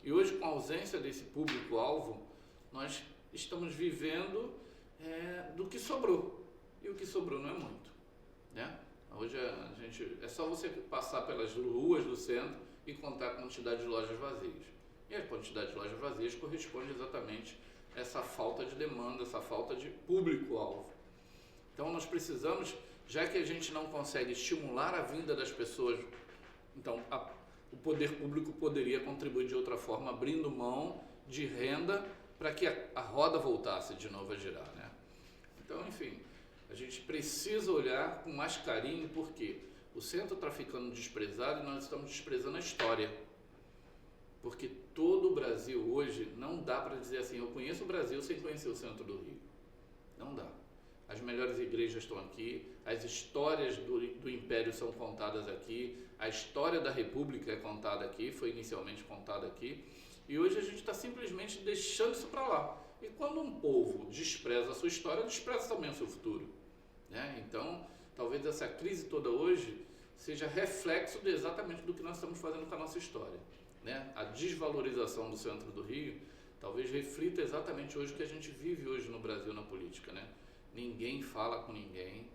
E hoje, com a ausência desse público-alvo, nós estamos vivendo do que sobrou. E o que sobrou não é muito, né? Hoje é só você passar pelas ruas do centro e contar a quantidade de lojas vazias. E a quantidade de lojas vazias corresponde exatamente a essa falta de demanda, essa falta de público-alvo. Então nós precisamos, já que a gente não consegue estimular a vinda das pessoas, então o poder público poderia contribuir de outra forma, abrindo mão de renda para que a roda voltasse de novo a girar, né? Então, enfim, a gente precisa olhar com mais carinho, porque o centro está ficando desprezado e nós estamos desprezando a história. Porque todo o Brasil hoje, não dá para dizer assim, eu conheço o Brasil sem conhecer o centro do Rio. Não dá. As melhores igrejas estão aqui, as histórias do Império são contadas aqui, a história da República é contada aqui, foi inicialmente contada aqui, e hoje a gente está simplesmente deixando isso para lá. E quando um povo despreza a sua história, despreza também o seu futuro, né? Então, talvez essa crise toda hoje seja reflexo exatamente do que nós estamos fazendo com a nossa história, né? A desvalorização do centro do Rio talvez reflita exatamente hoje o que a gente vive hoje no Brasil na política, né? Ninguém fala com ninguém,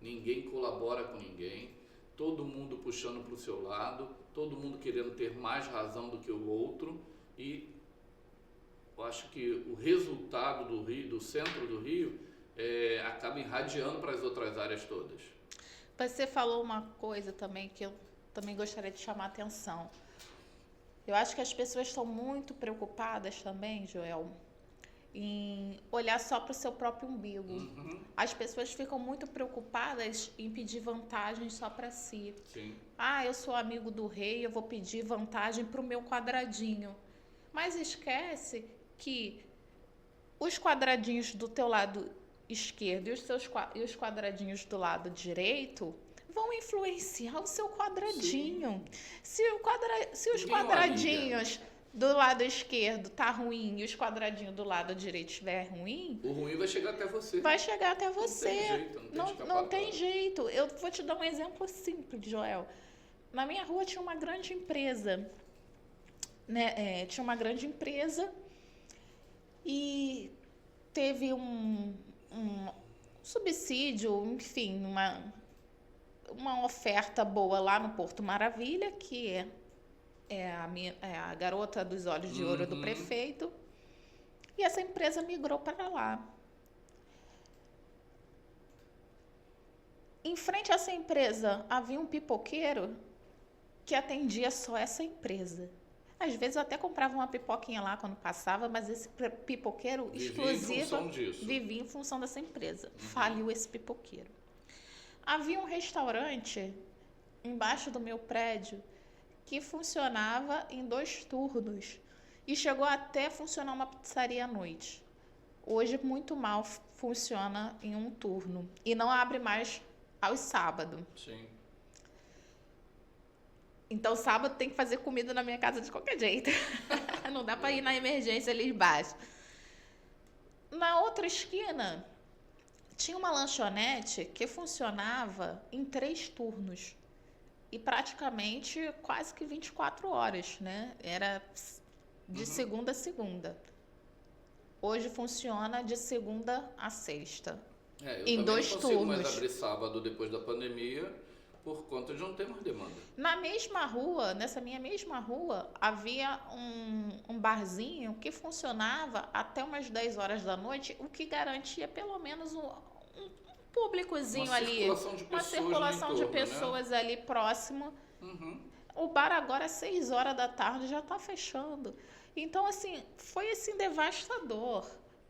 ninguém colabora com ninguém, todo mundo puxando para o seu lado, todo mundo querendo ter mais razão do que o outro, e eu acho que o resultado do Rio, do centro do Rio, acaba irradiando para as outras áreas todas. Você falou uma coisa também que eu também gostaria de chamar a atenção. Eu acho que as pessoas estão muito preocupadas também, Joel, em olhar só para o seu próprio umbigo. Uhum. As pessoas ficam muito preocupadas em pedir vantagem só para si. Sim. Ah, eu sou amigo do rei, eu vou pedir vantagem para o meu quadradinho. Mas esquece que os quadradinhos do teu lado esquerdo e os quadradinhos do lado direito vão influenciar o seu quadradinho. Se os quadradinhos do lado esquerdo tá ruim e os quadradinhos do lado direito estiver ruim, o ruim vai chegar até você. Vai chegar até você. Não tem jeito. Eu vou te dar um exemplo simples, Joel. Na minha rua tinha uma grande empresa, né? Tinha uma grande empresa e teve um subsídio, enfim, uma oferta boa lá no Porto Maravilha, que é a garota dos olhos de ouro do prefeito, e essa empresa migrou para lá. Em frente a essa empresa havia um pipoqueiro que atendia só essa empresa. Às vezes eu até comprava uma pipoquinha lá quando passava, mas esse pipoqueiro exclusivo vivia em função dessa empresa. Faliu esse pipoqueiro. Havia um restaurante embaixo do meu prédio que funcionava em 2 turnos e chegou até a funcionar uma pizzaria à noite. Hoje muito mal funciona em 1 turno e não abre mais aos sábados. Sim. Então, sábado tem que fazer comida na minha casa de qualquer jeito. Não dá para ir na emergência ali embaixo. Na outra esquina, tinha uma lanchonete que funcionava em 3 turnos. E praticamente quase que 24 horas, né? Era de segunda a segunda. Hoje funciona de segunda a sexta. Em 2 turnos. Eu não consigo mais abrir sábado depois da pandemia, por conta de não ter mais demanda. Na mesma rua, nessa minha mesma rua, havia um barzinho que funcionava até umas 10 horas da noite, o que garantia pelo menos um públicozinho ali. Uma circulação de pessoas, né? Ali próximo. O bar agora, às 6 horas da tarde, já está fechando. Então, assim, foi assim devastador.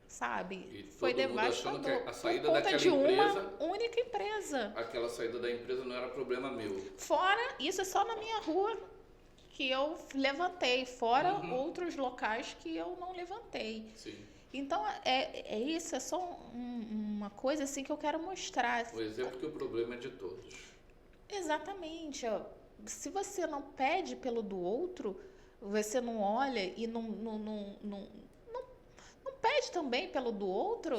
Sabe? Foi devastador por conta de uma única empresa. Aquela saída da empresa não era problema meu. Fora, isso é só na minha rua que eu levantei, fora outros locais que eu não levantei. Sim. Então, é isso, é só uma coisa assim que eu quero mostrar. O exemplo que o problema é de todos. Exatamente. Se você não pede pelo do outro, você não olha e não pede também pelo do outro,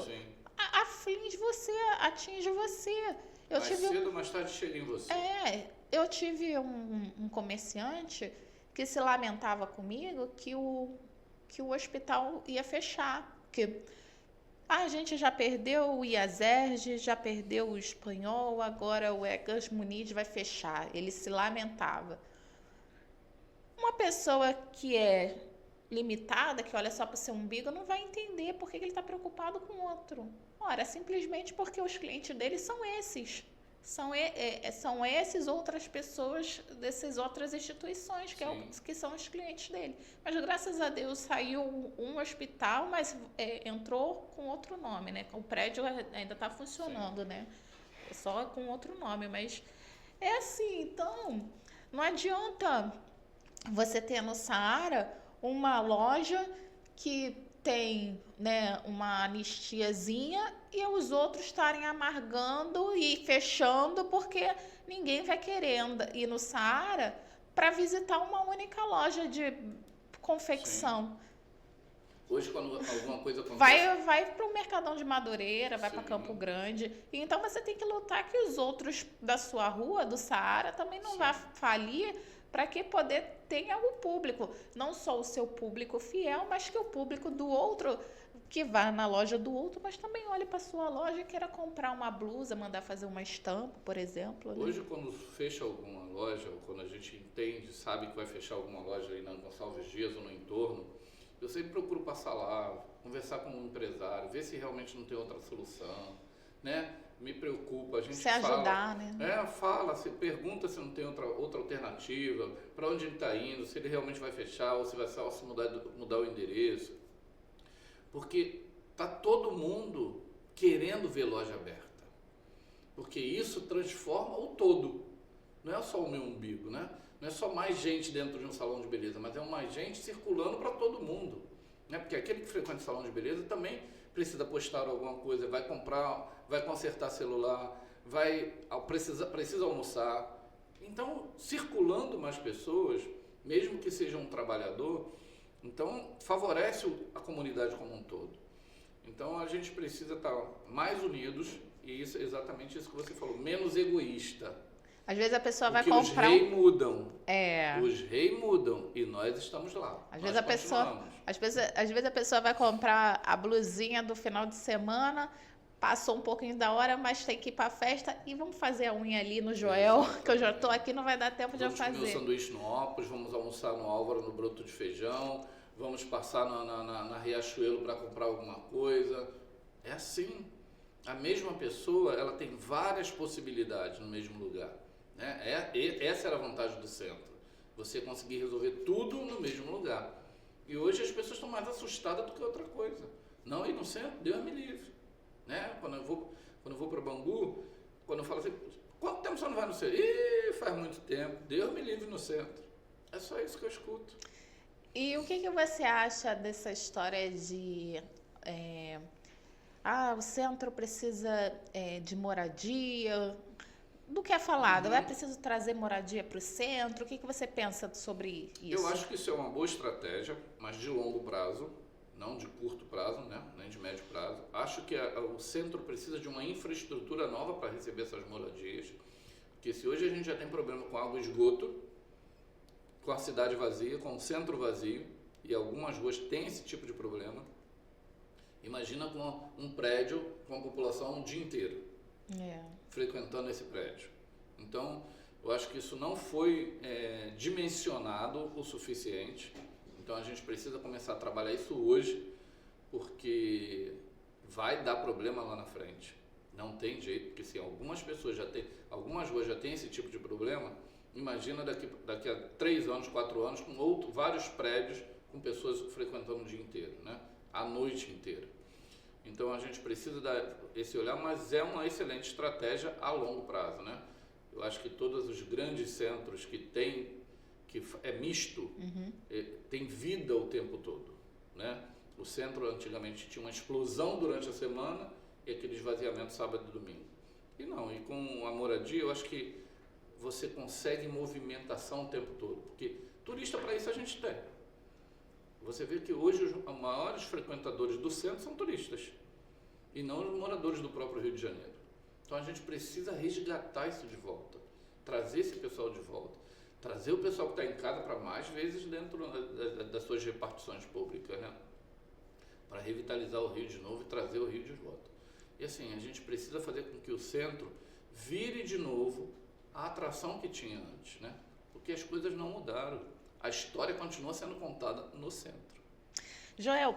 aflige você, atinge você. Mais cedo ou mais tarde chega em você. Eu tive um comerciante que se lamentava comigo que o hospital ia fechar. Porque a gente já perdeu o IASERJ, já perdeu o espanhol, agora o Egas Muniz vai fechar. Ele se lamentava. Uma pessoa que é limitada, que olha só para o seu umbigo, não vai entender por que ele está preocupado com o outro. Ora, simplesmente porque os clientes dele são esses. são essas outras pessoas dessas outras instituições que são os clientes dele. Mas graças a Deus saiu um hospital, mas entrou com outro nome, né? O prédio ainda está funcionando, sim, né? Só com outro nome, mas é assim, então não adianta você ter no Saara uma loja que tem, né, uma anistiazinha e os outros estarem amargando e fechando porque ninguém vai querendo ir no Saara para visitar uma única loja de confecção. Sim. Hoje, quando alguma coisa acontece... Vai para o Mercadão de Madureira, vai para Campo Grande. Então, você tem que lutar que os outros da sua rua, do Saara, também não vá falir, para que poder tenha o público. Não só o seu público fiel, mas que o público do outro, que vá na loja do outro, mas também olhe para a sua loja e queira comprar uma blusa, mandar fazer uma estampa, por exemplo. Hoje, né? Quando fecha alguma loja, ou quando a gente entende, sabe que vai fechar alguma loja aí na Gonçalves Dias ou no entorno, eu sempre procuro passar lá, conversar com um empresário, ver se realmente não tem outra solução, né? Me preocupa, a gente se ajudar, né? Fala, se pergunta se não tem outra alternativa, para onde ele está indo, se ele realmente vai fechar ou se vai só se mudar o endereço. Porque tá todo mundo querendo ver loja aberta. Porque isso transforma o todo. Não é só o meu umbigo, né? Não é só mais gente dentro de um salão de beleza, mas é mais gente circulando para todo mundo, né? Porque aquele que frequenta o salão de beleza também precisa postar alguma coisa, vai comprar, vai consertar celular, precisa almoçar. Então, circulando mais pessoas, mesmo que seja um trabalhador, então favorece a comunidade como um todo. Então, a gente precisa estar mais unidos, e isso, exatamente isso que você falou, menos egoísta. Às vezes a pessoa vai comprar... Os reis mudam. Os reis mudam e nós estamos lá. Às vezes a pessoa vai comprar a blusinha do final de semana, passou um pouquinho da hora, mas tem que ir para a festa e vamos fazer a unha ali no Joel, que eu já estou aqui, não vai dar tempo de eu fazer. Vamos comer um sanduíche no Opus, vamos almoçar no Álvaro, no Broto de Feijão, vamos passar na Riachuelo para comprar alguma coisa. É assim. A mesma pessoa, ela tem várias possibilidades no mesmo lugar. Essa era a vantagem do centro, você conseguir resolver tudo no mesmo lugar. E hoje as pessoas estão mais assustadas do que outra coisa. Não ir no centro, Deus me livre, né? Quando eu vou para Bangu, quando eu falo assim, quanto tempo você não vai no centro? Faz muito tempo, Deus me livre no centro. É só isso que eu escuto. E o que você acha dessa história de o centro precisa de moradia? Do que é falado, é preciso trazer moradia para o centro? O que você pensa sobre isso? Eu acho que isso é uma boa estratégia, mas de longo prazo, não de curto prazo, né? Nem de médio prazo. Acho que o centro precisa de uma infraestrutura nova para receber essas moradias, porque se hoje a gente já tem problema com água e esgoto, com a cidade vazia, com o centro vazio, e algumas ruas têm esse tipo de problema, imagina com um prédio com a população o dia inteiro. Frequentando esse prédio. Então, eu acho que isso não foi dimensionado o suficiente. Então, a gente precisa começar a trabalhar isso hoje, porque vai dar problema lá na frente. Não tem jeito, porque se algumas ruas já têm esse tipo de problema, imagina daqui a 3 anos, 4 anos, com vários prédios com pessoas frequentando o dia inteiro, né? A noite inteira. Então, a gente precisa dar esse olhar, mas é uma excelente estratégia a longo prazo, né? Eu acho que todos os grandes centros que é misto, tem vida o tempo todo, né? O centro antigamente tinha uma explosão durante a semana e aquele esvaziamento sábado e domingo. E com a moradia eu acho que você consegue movimentação o tempo todo, porque turista para isso a gente tem. Você vê que hoje os maiores frequentadores do centro são turistas e não os moradores do próprio Rio de Janeiro. Então a gente precisa resgatar isso de volta, trazer esse pessoal de volta, trazer o pessoal que está em casa para mais vezes dentro das suas repartições públicas, né? Para revitalizar o Rio de novo e trazer o Rio de volta. E assim, a gente precisa fazer com que o centro vire de novo a atração que tinha antes, né? Porque as coisas não mudaram. A história continua sendo contada no centro. Joel,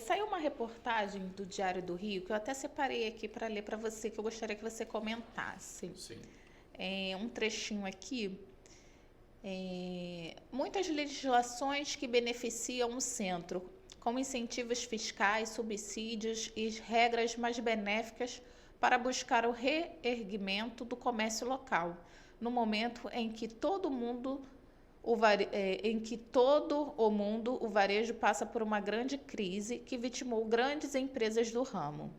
saiu uma reportagem do Diário do Rio, que eu até separei aqui para ler para você, que eu gostaria que você comentasse. Sim. Um trechinho aqui. Muitas legislações que beneficiam o centro, com incentivos fiscais, subsídios e regras mais benéficas para buscar o reerguimento do comércio local, no momento em que todo o mundo, o varejo passa por uma grande crise que vitimou grandes empresas do ramo.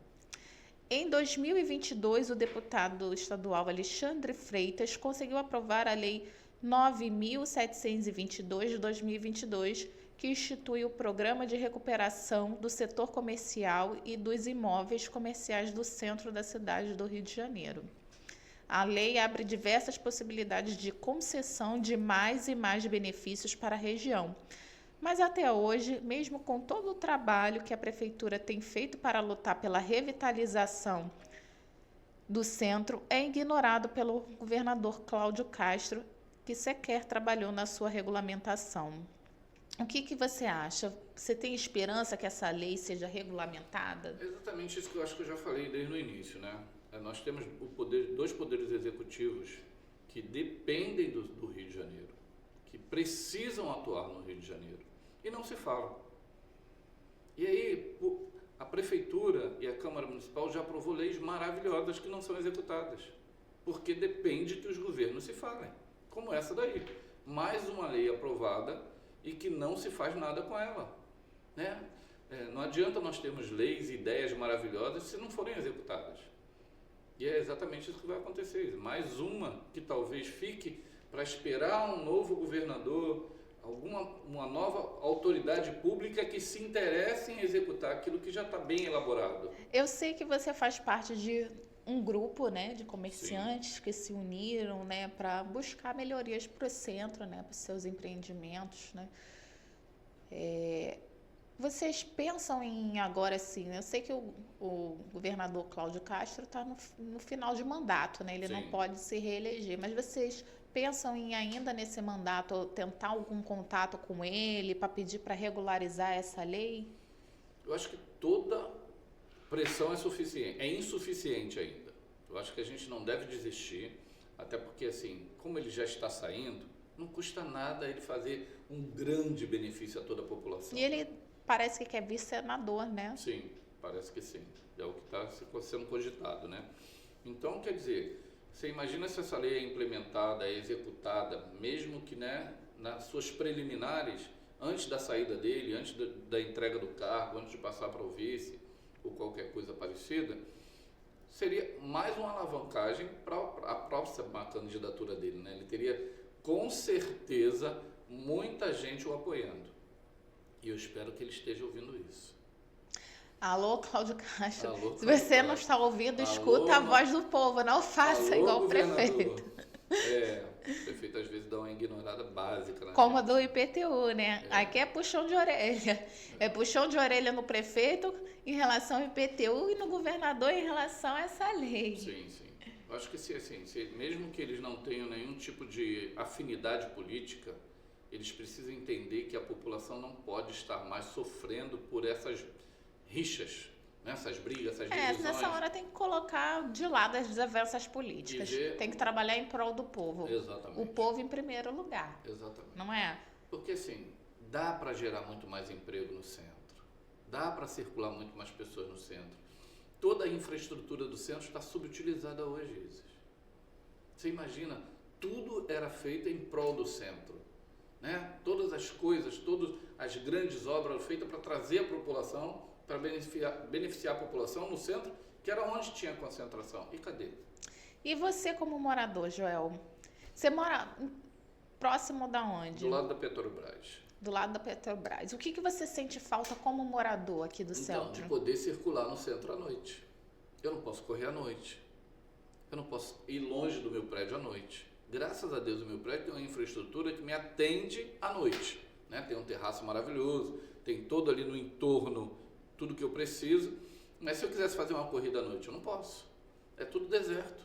Em 2022, o deputado estadual Alexandre Freitas conseguiu aprovar a Lei 9.722 de 2022, que institui o Programa de Recuperação do Setor Comercial e dos Imóveis Comerciais do centro da cidade do Rio de Janeiro. A lei abre diversas possibilidades de concessão de mais e mais benefícios para a região. Mas até hoje, mesmo com todo o trabalho que a Prefeitura tem feito para lutar pela revitalização do centro, é ignorado pelo governador Cláudio Castro, que sequer trabalhou na sua regulamentação. O que você acha? Você tem esperança que essa lei seja regulamentada? Exatamente isso que eu acho que eu já falei desde o início, né? Nós temos dois poderes executivos que dependem do Rio de Janeiro, que precisam atuar no Rio de Janeiro, e não se falam. E aí, a Prefeitura e a Câmara Municipal já aprovou leis maravilhosas que não são executadas, porque depende que os governos se falem, como essa daí. Mais uma lei aprovada e que não se faz nada com ela, né? Não adianta nós termos leis e ideias maravilhosas se não forem executadas. E é exatamente isso que vai acontecer. Mais uma que talvez fique para esperar um novo governador, uma nova autoridade pública que se interesse em executar aquilo que já está bem elaborado. Eu sei que você faz parte de um grupo, né, de comerciantes Sim. que se uniram, né, para buscar melhorias para o centro, né, para os seus empreendimentos, né. Vocês pensam em agora, assim, eu sei que o governador Cláudio Castro está no final de mandato, né, ele Sim. não pode se reeleger, mas vocês pensam em ainda nesse mandato tentar algum contato com ele para pedir para regularizar essa lei? Eu acho que toda pressão é insuficiente ainda. Eu acho que a gente não deve desistir, até porque, assim, como ele já está saindo, não custa nada ele fazer um grande benefício a toda a população. E ele parece que quer vir senador, né? Sim, parece que sim. É o que está sendo cogitado, né? Então, quer dizer, você imagina se essa lei é implementada, é executada, mesmo que, né, nas suas preliminares, antes da saída dele, antes da entrega do cargo, antes de passar para o vice, ou qualquer coisa parecida, seria mais uma alavancagem para a próxima candidatura dele, né? Ele teria, com certeza, muita gente o apoiando. E eu espero que ele esteja ouvindo isso. Alô, Cláudio Castro. Alô, Cláudio Se você Castro. não está ouvindo, escuta a voz do povo, não faça igual o prefeito. O prefeito às vezes dá uma ignorada básica. Como a do IPTU, né? Aqui é puxão de orelha. É puxão de orelha no prefeito em relação ao IPTU e no governador em relação a essa lei. Sim, sim. Eu acho que mesmo que eles não tenham nenhum tipo de afinidade política, eles precisam entender que a população não pode estar mais sofrendo por essas rixas, né? Essas brigas, essas divisões. Nessa hora tem que colocar de lado as desavenças políticas. Tem que trabalhar em prol do povo. Exatamente. O povo em primeiro lugar. Exatamente. Não é? Porque, assim, dá para gerar muito mais emprego no centro. Dá para circular muito mais pessoas no centro. Toda a infraestrutura do centro está subutilizada hoje, Isis. Você imagina, tudo era feito em prol do centro, né? Todas as coisas, todas as grandes obras feitas para trazer a população, para beneficiar a população no centro, que era onde tinha concentração. E cadê? E você como morador, Joel? Você mora próximo da onde? Do lado da Petrobras. Do lado da Petrobras. O que você sente falta como morador aqui do centro? De poder circular no centro à noite. Eu não posso correr à noite. Eu não posso ir longe do meu prédio à noite. Graças a Deus o meu prédio tem uma infraestrutura que me atende à noite, né? Tem um terraço maravilhoso, tem todo ali no entorno tudo que eu preciso, mas se eu quisesse fazer uma corrida à noite, eu não posso. É tudo deserto.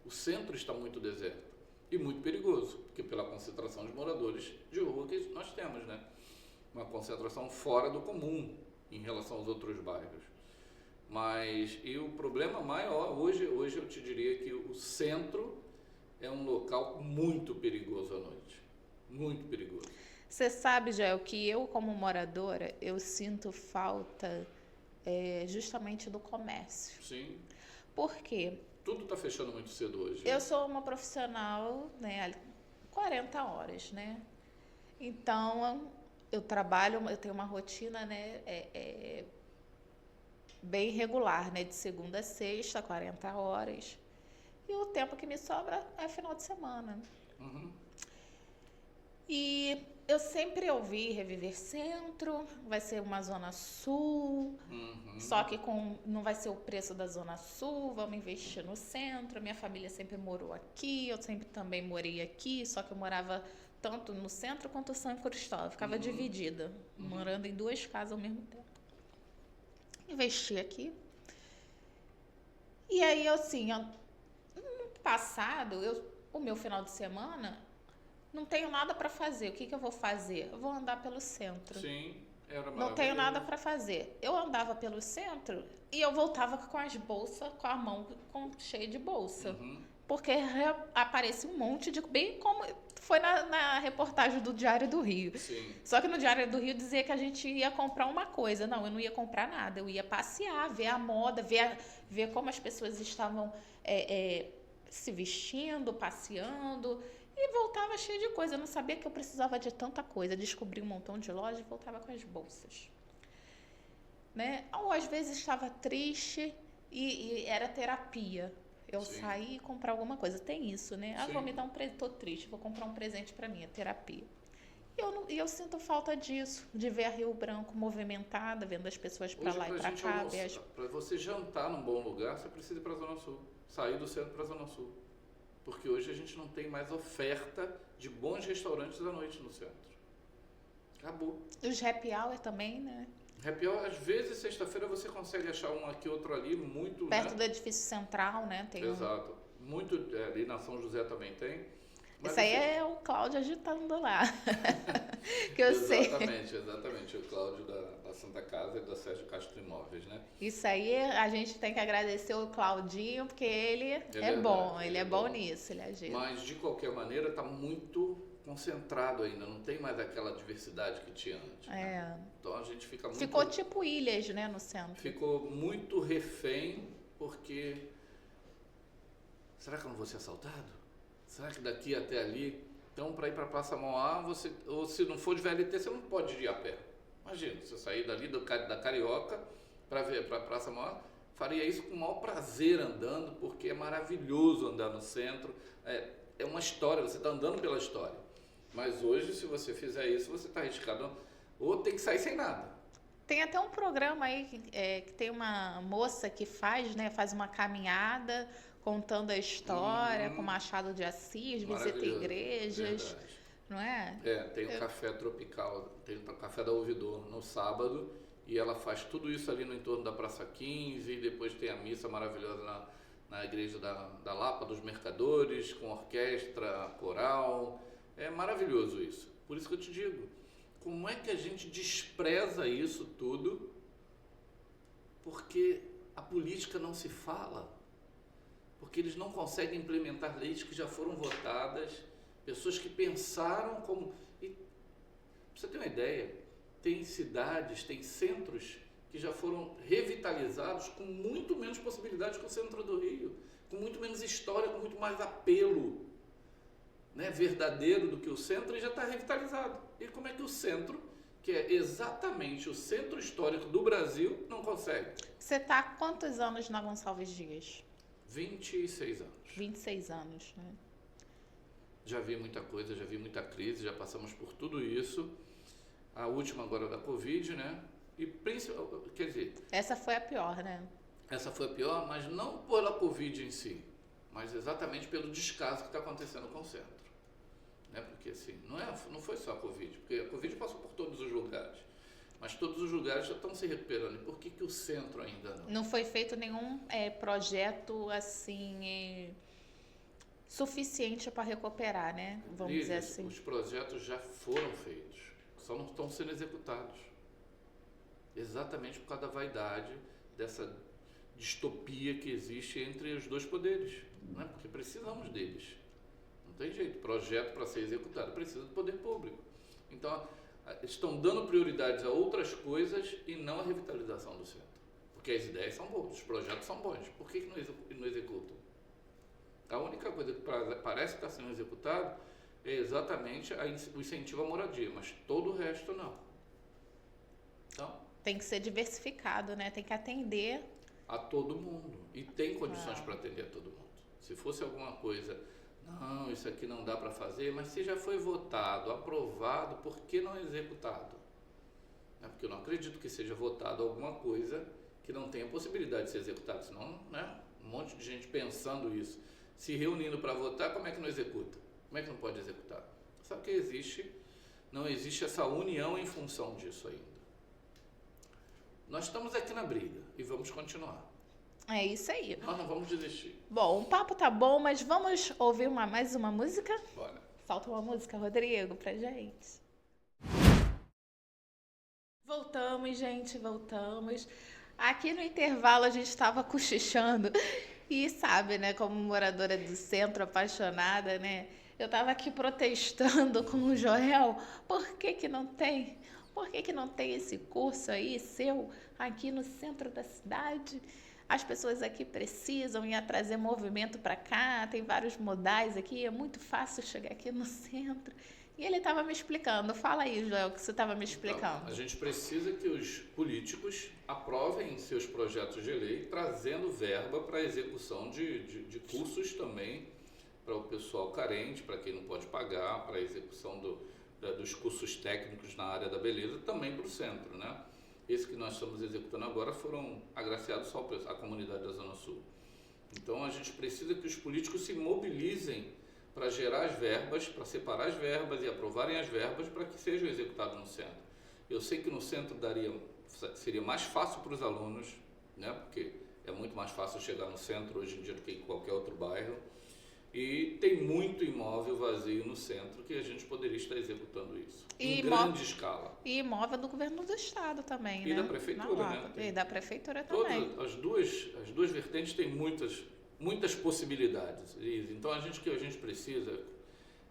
O centro está muito deserto e muito perigoso, porque pela concentração de moradores de rua que nós temos, né? uma concentração fora do comum em relação aos outros bairros. Mas, e o problema maior, hoje eu te diria que o centro é um local muito perigoso à noite. Muito perigoso. Você sabe, Jael, que eu, como moradora, eu sinto falta justamente do comércio. Sim. Por quê? Tudo está fechando muito cedo hoje. Eu sou uma profissional, né, 40 horas, né? Então, eu trabalho, eu tenho uma rotina, né, bem regular, né, de segunda a sexta, 40 horas. E o tempo que me sobra é final de semana. Uhum. E eu sempre ouvi Reviver Centro, vai ser uma Zona Sul, só que não vai ser o preço da Zona Sul, vamos investir no centro. Minha família sempre morou aqui, eu sempre também morei aqui, só que eu morava tanto no centro quanto em São Cristóvão, ficava dividida, morando em 2 casas ao mesmo tempo. Investi aqui. E aí, assim, no passado, o meu final de semana, não tenho nada para fazer. O que eu vou fazer? Eu vou andar pelo centro. Sim, era maravilhoso. Não tenho nada para fazer. Eu andava pelo centro e eu voltava com as bolsas, com a mão cheia de bolsa. Porque aparecia um monte de... Bem como foi na reportagem do Diário do Rio. Sim. Só que no Diário do Rio dizia que a gente ia comprar uma coisa. Não, eu não ia comprar nada. Eu ia passear, ver a moda, ver como as pessoas estavam se vestindo, passeando. E voltava cheia de coisa. Eu não sabia que eu precisava de tanta coisa. Descobri um montão de lojas e voltava com as bolsas. Né? Ou às vezes estava triste e era terapia. Eu saí e comprar alguma coisa. Tem isso, né? Vou me dar um presente. Tô triste, vou comprar um presente para mim, é terapia. E eu sinto falta disso, de ver a Rio Branco movimentada, vendo as pessoas para lá e para cá. Para você jantar num bom lugar, você precisa ir para a Zona Sul. Sair do centro para a Zona Sul. Porque hoje a gente não tem mais oferta de bons restaurantes à noite no centro. Acabou. Os happy hour também, né? Happy hour, às vezes, sexta-feira você consegue achar um aqui, outro ali, muito... Perto do edifício central, né? Tem Exato. Muito, ali na São José também tem. Mas isso aí é o Cláudio agitando lá. Que eu sei. Exatamente. O Cláudio da Santa Casa e da Sérgio Castro Imóveis, né? Isso aí a gente tem que agradecer o Claudinho, porque ele é bom. Ele é bom nisso, ele agita. Mas, de qualquer maneira, está muito concentrado ainda. Não tem mais aquela diversidade que tinha antes. Né? Então, a gente fica muito... Ficou tipo ilhas, né, no centro. Ficou muito refém, porque... Será que eu não vou ser assaltado? Será que daqui até ali? Então, para ir para a Praça Mauá, ou se não for de VLT, você não pode ir a pé. Imagina, você sair dali da Carioca para a Praça Mauá, faria isso com o maior prazer andando, porque é maravilhoso andar no centro. É uma história, você está andando pela história. Mas hoje, se você fizer isso, você está arriscado. Ou tem que sair sem nada. Tem até um programa aí que tem uma moça que faz uma caminhada contando a história com Machado de Assis, visita igrejas, verdade. Não é? Tem o Café Tropical, tem o Café da Ouvidor no sábado, e ela faz tudo isso ali no entorno da Praça 15, e depois tem a missa maravilhosa na igreja da Lapa dos Mercadores, com orquestra, coral. É maravilhoso isso. Por isso que eu te digo, como é que a gente despreza isso tudo? Porque a política não se fala. Porque eles não conseguem implementar leis que já foram votadas, pessoas que pensaram como... E, pra você ter uma ideia, tem cidades, tem centros que já foram revitalizados com muito menos possibilidades que o centro do Rio, com muito menos história, com muito mais apelo, né, verdadeiro do que o centro, e já está revitalizado. E como é que o centro, que é exatamente o centro histórico do Brasil, não consegue? Você está há quantos anos na Gonçalves Dias? 26 anos. 26 anos, né? Já vi muita coisa, já vi muita crise, já passamos por tudo isso. A última agora da Covid, né? E quer dizer... Essa foi a pior, né? Essa foi a pior, mas não pela Covid em si, mas exatamente pelo descaso que está acontecendo com o centro. Né? Porque assim, não foi só a Covid, porque a Covid passou por todos os lugares. Mas todos os lugares já estão se recuperando. E por que o centro ainda não? Não foi feito nenhum projeto assim suficiente para recuperar, né? Vamos dizer assim. Os projetos já foram feitos. só não estão sendo executados. Exatamente por causa da vaidade, dessa distopia que existe entre os dois poderes, né? Porque precisamos deles. Não tem jeito, projeto para ser executado precisa do poder público. Então, estão dando prioridades a outras coisas e não a revitalização do centro. Porque as ideias são boas, os projetos são bons. Por que não executam? A única coisa que parece que está sendo executado é exatamente o incentivo à moradia, mas todo o resto não. Então, tem que ser diversificado, né? Tem que atender a todo mundo. E tem condições para atender a todo mundo. Se fosse alguma coisa, não, isso aqui não dá para fazer, mas se já foi votado, aprovado, por que não executado? Porque eu não acredito que seja votado alguma coisa que não tenha possibilidade de ser executado. Senão, né, um monte de gente pensando isso, se reunindo para votar, como é que não executa? Como é que não pode executar? Só que não existe essa união em função disso ainda. Nós estamos aqui na briga e vamos continuar. É isso aí. Nós não vamos desistir. Bom, o papo tá bom, mas vamos ouvir mais uma música? Bora. Solta uma música, Rodrigo, pra gente. Voltamos, gente, voltamos. Aqui no intervalo a gente estava cochichando e sabe, né, como moradora do centro, apaixonada, né, eu estava aqui protestando com o Joel, por que não tem? Por que não tem esse curso aí seu aqui no centro da cidade? As pessoas aqui precisam ir trazer movimento para cá, tem vários modais aqui, é muito fácil chegar aqui no centro. E ele estava me explicando. Fala aí, Joel, que você estava me explicando. Então, a gente precisa que os políticos aprovem seus projetos de lei, trazendo verba para a execução de cursos também para o pessoal carente, para quem não pode pagar, para a execução dos cursos técnicos na área da beleza, também para o centro, né? Esse que nós estamos executando agora foram agraciados só à comunidade da Zona Sul. Então, a gente precisa que os políticos se mobilizem para gerar as verbas, para separar as verbas e aprovarem as verbas para que sejam executadas no centro. Eu sei que no centro seria mais fácil para os alunos, né? Porque é muito mais fácil chegar no centro hoje em dia do que em qualquer outro bairro. E tem muito imóvel vazio no centro que a gente poderia estar executando isso, em grande escala. E imóvel do governo do estado também, e né? Da prefeitura, né? E da prefeitura também. As duas vertentes têm muitas possibilidades. Então, o que a gente precisa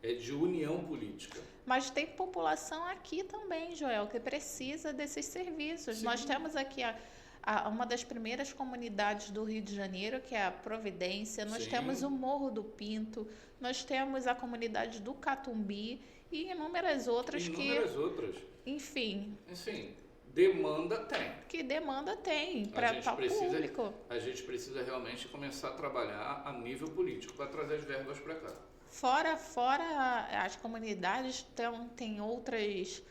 é de união política. Mas tem população aqui também, Joel, que precisa desses serviços. Sim. Nós temos aqui uma das primeiras comunidades do Rio de Janeiro, que é a Providência. Nós Sim. temos o Morro do Pinto, nós temos a comunidade do Catumbi e inúmeras outras. Enfim. Demanda tem. Que demanda tem para o público. A gente precisa realmente começar a trabalhar a nível político para trazer as verbas para cá. Fora as comunidades, tem outras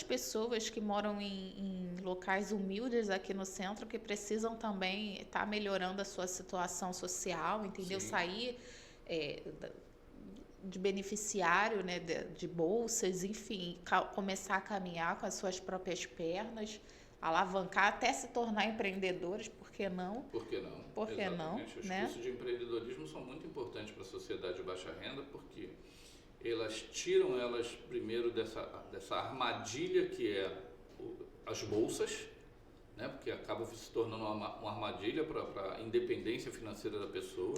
pessoas que moram em locais humildes aqui no centro que precisam também estar melhorando a sua situação social, entendeu? Sim. Sair de beneficiário, né, de bolsas, enfim, começar a caminhar com as suas próprias pernas, alavancar até se tornar empreendedores, por que não? Por que não? Por que não? Os né? cursos de empreendedorismo são muito importantes para a sociedade de baixa renda, porque elas tiram elas primeiro dessa armadilha que é as bolsas, né, porque acaba se tornando uma armadilha para a independência financeira da pessoa.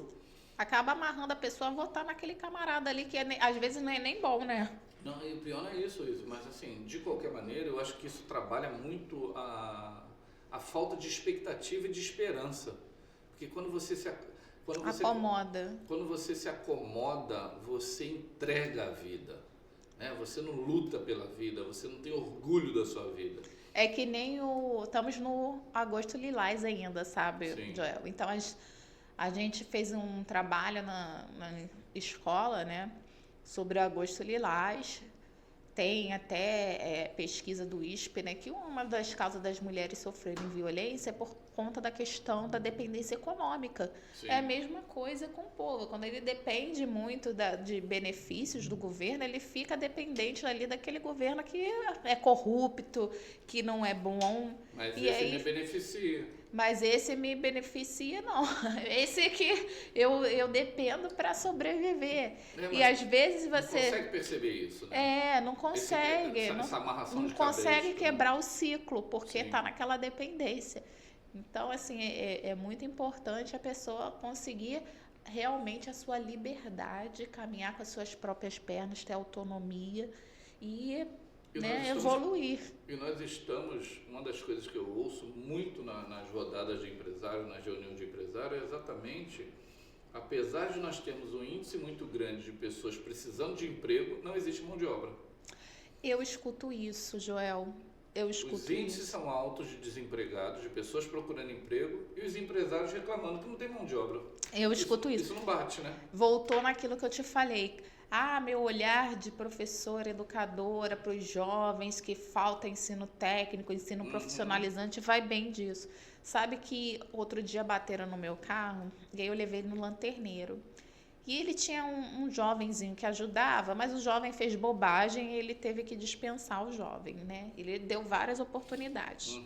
Acaba amarrando a pessoa a votar naquele camarada ali que às vezes não é nem bom, né? Não, e o pior não é isso, mas assim, de qualquer maneira, eu acho que isso trabalha muito a falta de expectativa e de esperança. Porque quando você se acomoda, você entrega a vida, né? Você não luta pela vida, você não tem orgulho da sua vida. É que nem estamos no agosto lilás ainda, sabe, Sim. Joel? Então a gente fez um trabalho na escola, né, sobre o agosto lilás. Tem até pesquisa do ISP, né, que uma das causas das mulheres sofrerem violência é por conta da questão da dependência econômica. Sim. É a mesma coisa com o povo. Quando ele depende muito de benefícios do governo, ele fica dependente ali daquele governo que é corrupto, que não é bom. Mas esse me beneficia. Mas esse me beneficia, não. Esse que eu dependo para sobreviver. E às vezes você... Não consegue perceber isso, né? Não consegue. Essa amarração não de consegue cabresto, quebrar o ciclo, porque Sim. está naquela dependência. Então, assim, é muito importante a pessoa conseguir realmente a sua liberdade, caminhar com as suas próprias pernas, ter autonomia e evoluir. E nós estamos, uma das coisas que eu ouço muito nas rodadas de empresários, nas reuniões de empresários, é exatamente, apesar de nós termos um índice muito grande de pessoas precisando de emprego, não existe mão de obra. Eu escuto isso, Joel. Os índices são altos de desempregados, de pessoas procurando emprego e os empresários reclamando que não tem mão de obra. Eu escuto isso. Isso não bate, né? Voltou naquilo que eu te falei. Meu olhar de professora, educadora para os jovens que falta ensino técnico, ensino profissionalizante, vai bem disso. Sabe que outro dia bateram no meu carro e aí eu levei ele no lanterneiro. E ele tinha um jovenzinho que ajudava, mas o jovem fez bobagem e ele teve que dispensar o jovem, né? Ele deu várias oportunidades.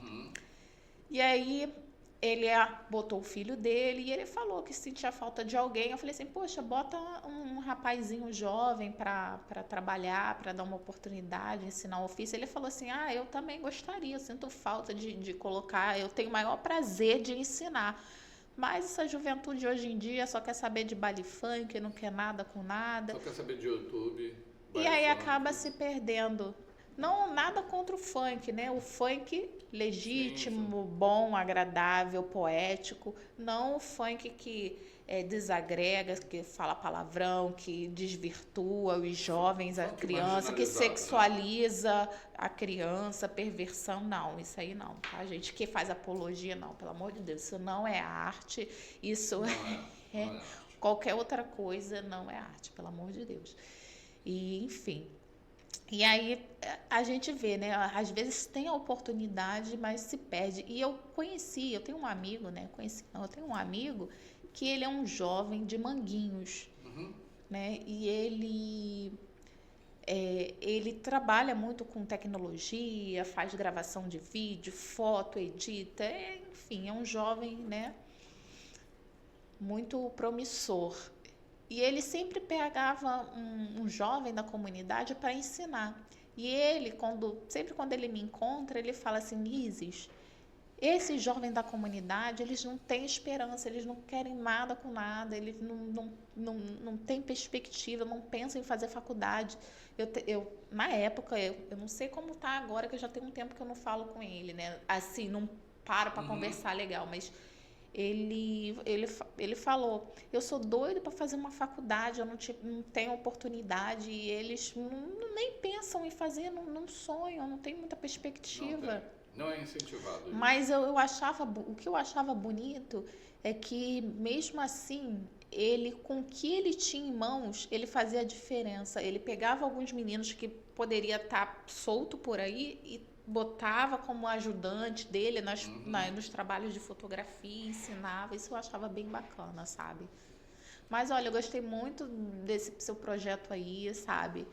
E aí ele botou o filho dele e ele falou que sentia falta de alguém. Eu falei assim, poxa, bota um rapazinho jovem para trabalhar, para dar uma oportunidade, ensinar um ofício. Ele falou assim, eu também gostaria, eu sinto falta de colocar, eu tenho o maior prazer de ensinar. Mas essa juventude hoje em dia só quer saber de baile funk, não quer nada com nada. Só quer saber de YouTube. E aí acaba se perdendo. Não, nada contra o funk, né? O funk legítimo, bom, agradável, poético. Não o funk que desagrega, que fala palavrão, que desvirtua os jovens, a criança, que sexualiza a criança, perversão. Não, isso aí não, tá, gente? Que faz apologia, não, pelo amor de Deus. Isso não é arte, isso não é qualquer outra coisa, não é arte, pelo amor de Deus. E, enfim... E aí a gente vê, né? Às vezes tem a oportunidade, mas se perde. E eu tenho um amigo, né? Eu tenho um amigo que ele é um jovem de Manguinhos, né? E ele trabalha muito com tecnologia, faz gravação de vídeo, foto, edita, enfim, é um jovem, né? Muito promissor. E ele sempre pegava um jovem da comunidade para ensinar. E ele, sempre quando ele me encontra, ele fala assim, Isis, esses jovens da comunidade, eles não têm esperança, eles não querem nada com nada, eles não têm perspectiva, não pensam em fazer faculdade. Na época, eu não sei como está agora, que eu já tenho um tempo que eu não falo com ele, né? Assim, não paro para conversar legal, mas... Ele falou, eu sou doido para fazer uma faculdade, eu não tenho oportunidade, e eles nem pensam em fazer, não sonham, não tem muita perspectiva. Não é incentivado. Mas o que eu achava bonito é que, mesmo assim, com o que ele tinha em mãos, ele fazia a diferença. Ele pegava alguns meninos que poderia estar solto por aí e botava como ajudante dele nos trabalhos de fotografia, ensinava. Isso eu achava bem bacana, sabe? Mas, olha, eu gostei muito desse seu projeto aí, sabe?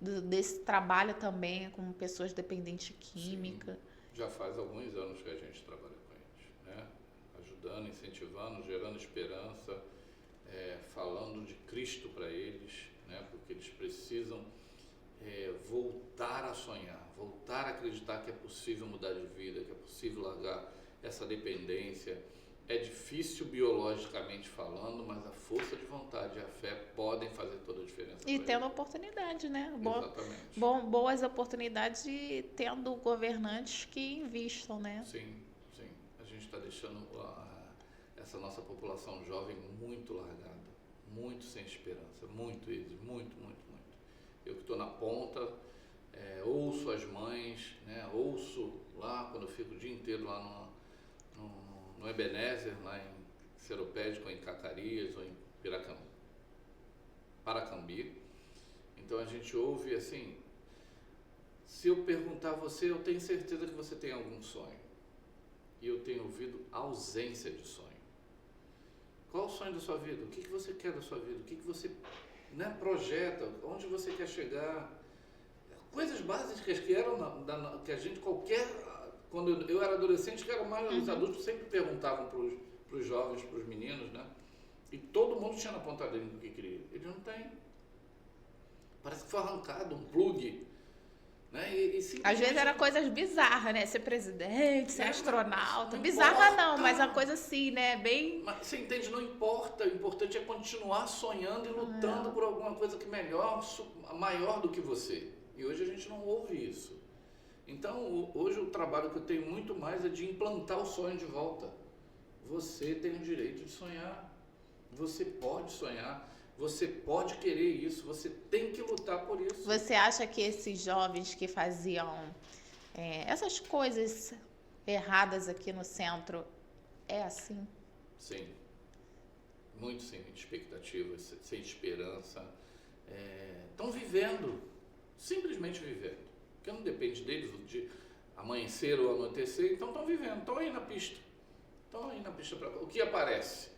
Desse trabalho também com pessoas dependentes de química. Sim. Já faz alguns anos que a gente trabalha com eles, né? Ajudando, incentivando, gerando esperança, falando de Cristo para eles, né? Porque eles precisam voltar a sonhar, voltar a acreditar que é possível mudar de vida, que é possível largar essa dependência. É difícil biologicamente falando, mas a força de vontade e a fé podem fazer toda a diferença. E tendo oportunidade, né? Exatamente. Boas oportunidades e tendo governantes que investam, né? Sim. A gente está deixando essa nossa população jovem muito largada, muito sem esperança, muito. Eu que estou na ponta, ouço as mães, né? Ouço lá, quando eu fico o dia inteiro lá no Ebenezer, lá em Seropédica, ou em Cacarias, ou em Paracambi. Então a gente ouve assim, se eu perguntar a você, eu tenho certeza que você tem algum sonho. E eu tenho ouvido ausência de sonho. Qual o sonho da sua vida? O que você quer da sua vida? O que você projeta? Onde você quer chegar? Coisas básicas que eram que a gente, qualquer quando eu era adolescente, que era mais, os adultos sempre perguntavam para os jovens, para os meninos, né? E todo mundo tinha na ponta dele o que queria. Ele não tem. Parece que foi arrancado um plug. Né? Às vezes era coisas bizarras, né? Ser presidente, ser astronauta. Não Bizarra importa. não, mas uma coisa assim, né? Bem... Mas você entende? Não importa. O importante é continuar sonhando e lutando por alguma coisa que melhor, maior do que você. E hoje a gente não ouve isso. Então, hoje o trabalho que eu tenho muito mais é de implantar o sonho de volta. Você tem o direito de sonhar. Você pode sonhar. Você pode querer isso, você tem que lutar por isso. Você acha que esses jovens que faziam essas coisas erradas aqui no centro, é assim? Sim. Muito sem expectativas, sem esperança. Estão vivendo, simplesmente vivendo. Porque não depende deles de amanhecer ou anoitecer, então estão vivendo, estão aí na pista. Estão aí na pista para o que aparece,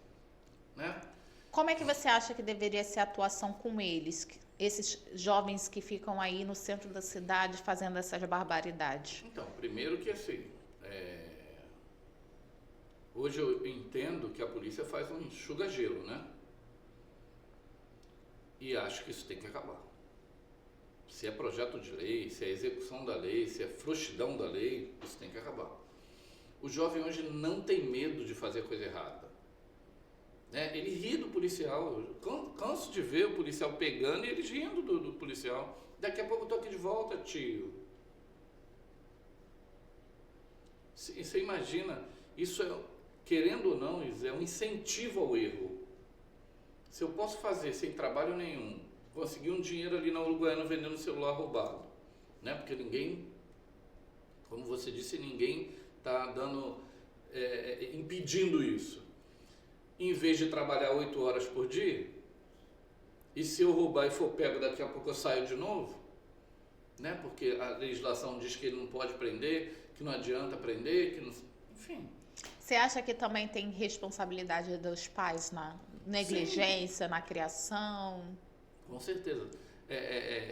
né? Como é que você acha que deveria ser a atuação com eles, esses jovens que ficam aí no centro da cidade fazendo essas barbaridades? Então, primeiro que assim, hoje eu entendo que a polícia faz um enxuga-gelo, né? E acho que isso tem que acabar. Se é projeto de lei, se é execução da lei, se é frouxidão da lei, isso tem que acabar. O jovem hoje não tem medo de fazer coisa errada. Ele ri do policial, eu canso de ver o policial pegando e eles rindo do policial. Daqui a pouco eu estou aqui de volta, tio. Você imagina, isso querendo ou não, é um incentivo ao erro. Se eu posso fazer sem trabalho nenhum, conseguir um dinheiro ali na Uruguaiana vendendo celular roubado, né? Porque ninguém, como você disse, ninguém está impedindo isso. Em vez de trabalhar 8 horas por dia, e se eu roubar e for pego, daqui a pouco eu saio de novo, né? Porque a legislação diz que ele não pode prender, que não adianta prender, que não... Enfim. Você acha que também tem responsabilidade dos pais na negligência, na criação? Com certeza.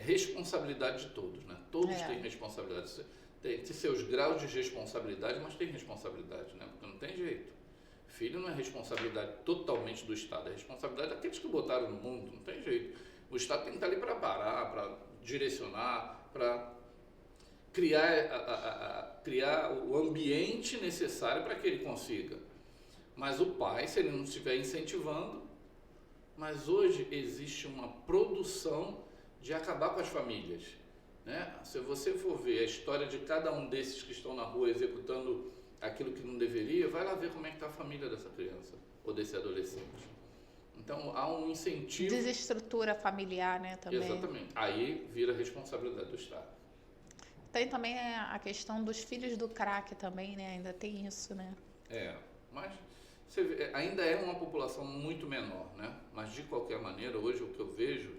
Responsabilidade de todos, né? Todos têm responsabilidade. Tem seus graus de responsabilidade, mas tem responsabilidade, né? Porque não tem jeito. Filho não é responsabilidade totalmente do Estado, é responsabilidade daqueles que botaram no mundo, não tem jeito. O Estado tem que estar ali para parar, para direcionar, para criar o ambiente necessário para que ele consiga. Mas o pai, se ele não estiver incentivando, mas hoje existe uma produção de acabar com as famílias, né? Se você for ver a história de cada um desses que estão na rua executando aquilo que não deveria, vai lá ver como é que está a família dessa criança ou desse adolescente. Então, há um incentivo... Desestrutura familiar, né, também. Exatamente. Aí vira responsabilidade do Estado. Tem também a questão dos filhos do crack também, né? Ainda tem isso, né? Mas você vê, ainda é uma população muito menor, né? Mas, de qualquer maneira, hoje o que eu vejo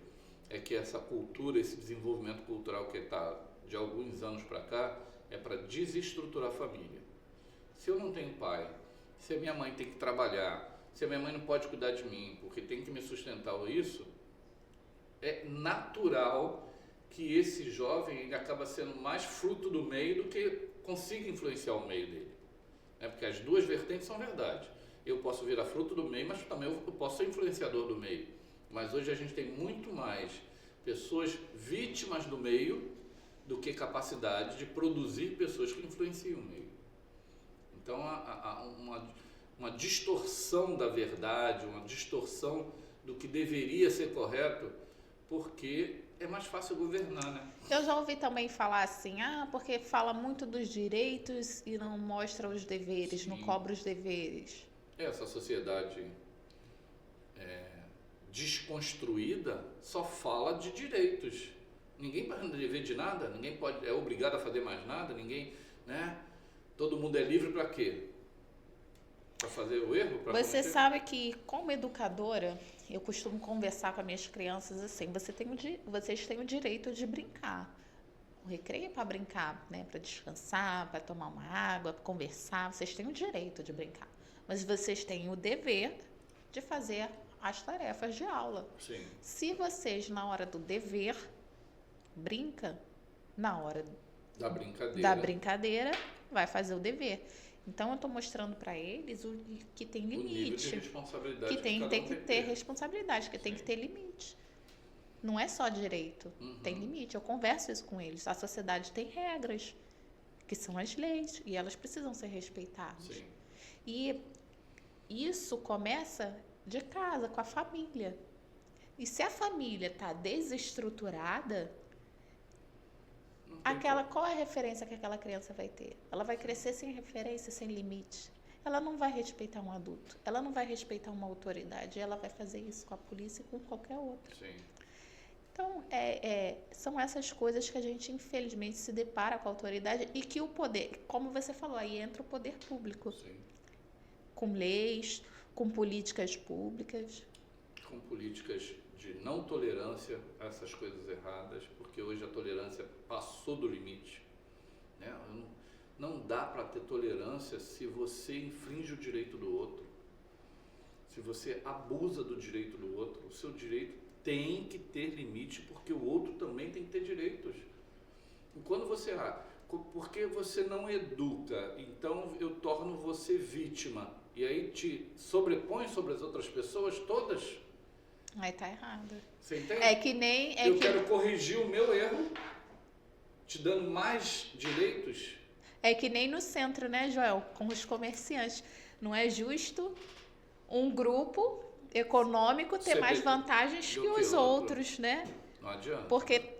é que essa cultura, esse desenvolvimento cultural que está de alguns anos para cá, é para desestruturar a família. Se eu não tenho pai, se a minha mãe tem que trabalhar, se a minha mãe não pode cuidar de mim, porque tem que me sustentar ou isso, é natural que esse jovem ele acaba sendo mais fruto do meio do que consiga influenciar o meio dele. Porque as duas vertentes são verdade. Eu posso virar fruto do meio, mas também eu posso ser influenciador do meio. Mas hoje a gente tem muito mais pessoas vítimas do meio do que capacidade de produzir pessoas que influenciam o meio. Então, há uma distorção da verdade, uma distorção do que deveria ser correto, porque é mais fácil governar, né? Eu já ouvi também falar assim, porque fala muito dos direitos e não mostra os deveres, Sim. não cobra os deveres. Essa sociedade desconstruída só fala de direitos. Ninguém pode dever de nada, ninguém é obrigado a fazer mais nada, ninguém, né? Todo mundo é livre para quê? Para fazer o erro? Você sabe que, como educadora, eu costumo conversar com as minhas crianças assim, vocês têm o direito de brincar. O recreio é para brincar, né? Para descansar, para tomar uma água, para conversar. Vocês têm o direito de brincar. Mas vocês têm o dever de fazer as tarefas de aula. Sim. Se vocês, na hora do dever, brinca, na hora da brincadeira, vai fazer o dever. Então, eu estou mostrando para eles que tem limite. O nível de responsabilidade que tem que ter ter responsabilidade, que tem que ter limite. Não é só direito, tem limite. Eu converso isso com eles. A sociedade tem regras, que são as leis, e elas precisam ser respeitadas. Sim. E isso começa de casa, com a família. E se a família está desestruturada, qual é a referência que aquela criança vai ter? Ela vai crescer sem referência, sem limite. Ela não vai respeitar um adulto, ela não vai respeitar uma autoridade, ela vai fazer isso com a polícia e com qualquer outro. Sim. Então, são essas coisas que a gente, infelizmente, se depara com a autoridade e que o poder, como você falou, aí entra o poder público. Sim. Com leis, com políticas públicas. Com políticas de não tolerância a essas coisas erradas, porque hoje a tolerância passou do limite. Né? Não dá para ter tolerância se você infringe o direito do outro, se você abusa do direito do outro. O seu direito tem que ter limite, porque o outro também tem que ter direitos. E quando você... porque você não educa, então eu torno você vítima, e aí te sobrepõe sobre as outras pessoas todas. Aí tá errado. Você entende? É que nem... quero corrigir o meu erro, te dando mais direitos. É que nem no centro, né, Joel? Com os comerciantes. Não é justo um grupo econômico ter mais vantagens que os outros, né? Não adianta. Porque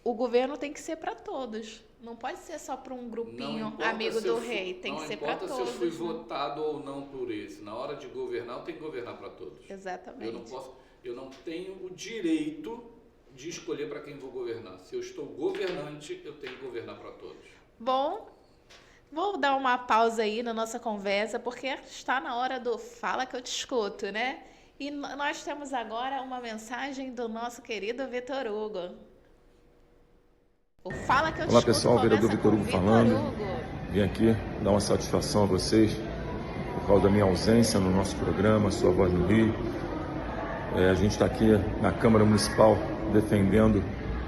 o governo tem que ser para todos. Não pode ser só para um grupinho amigo do rei. Tem que ser para todos. Não importa se eu fui votado ou não por esse. Na hora de governar, eu tenho que governar para todos. Exatamente. Eu não tenho o direito de escolher para quem vou governar. Se eu estou governante, eu tenho que governar para todos. Bom, vou dar uma pausa aí na nossa conversa, porque está na hora do Fala que eu te escuto, né? E nós temos agora uma mensagem do nosso querido Vitor Hugo. O Fala que eu te Olá, escuto. pessoal, vereador Vitor Hugo falando. Hugo. Vim aqui dar uma satisfação a vocês por causa da minha ausência no nosso programa, Sua Voz no Rio. A gente está aqui na Câmara Municipal defendendo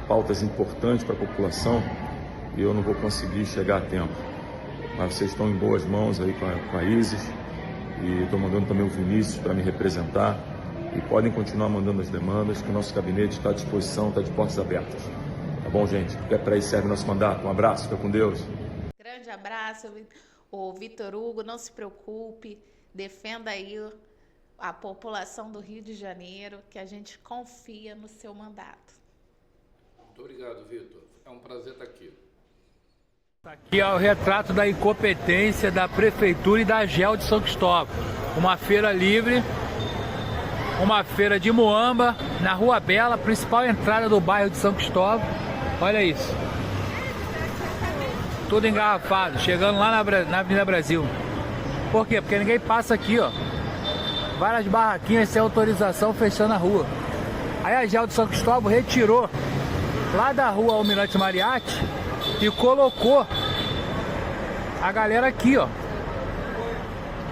pautas importantes para a população e eu não vou conseguir chegar a tempo. Mas vocês estão em boas mãos aí com a Isis e estou mandando também o Vinícius para me representar e podem continuar mandando as demandas que o nosso gabinete está à disposição, está de portas abertas. Tá bom, gente? Porque para isso serve o nosso mandato. Um abraço, fica com Deus. Grande abraço, o Vitor Hugo, não se preocupe, defenda aí a população do Rio de Janeiro, que a gente confia no seu mandato. Muito obrigado, Vitor. É um prazer estar aqui. Aqui é o retrato da incompetência da Prefeitura e da AGEL de São Cristóvão. Uma feira livre, uma feira de muamba, na Rua Bela, principal entrada do bairro de São Cristóvão. Olha isso. Tudo engarrafado, chegando lá na Avenida Brasil. Por quê? Porque ninguém passa aqui, ó. Várias barraquinhas sem autorização fechando a rua. Aí a AGEL de São Cristóvão retirou lá da rua Almirante Mariatti e colocou a galera aqui, ó,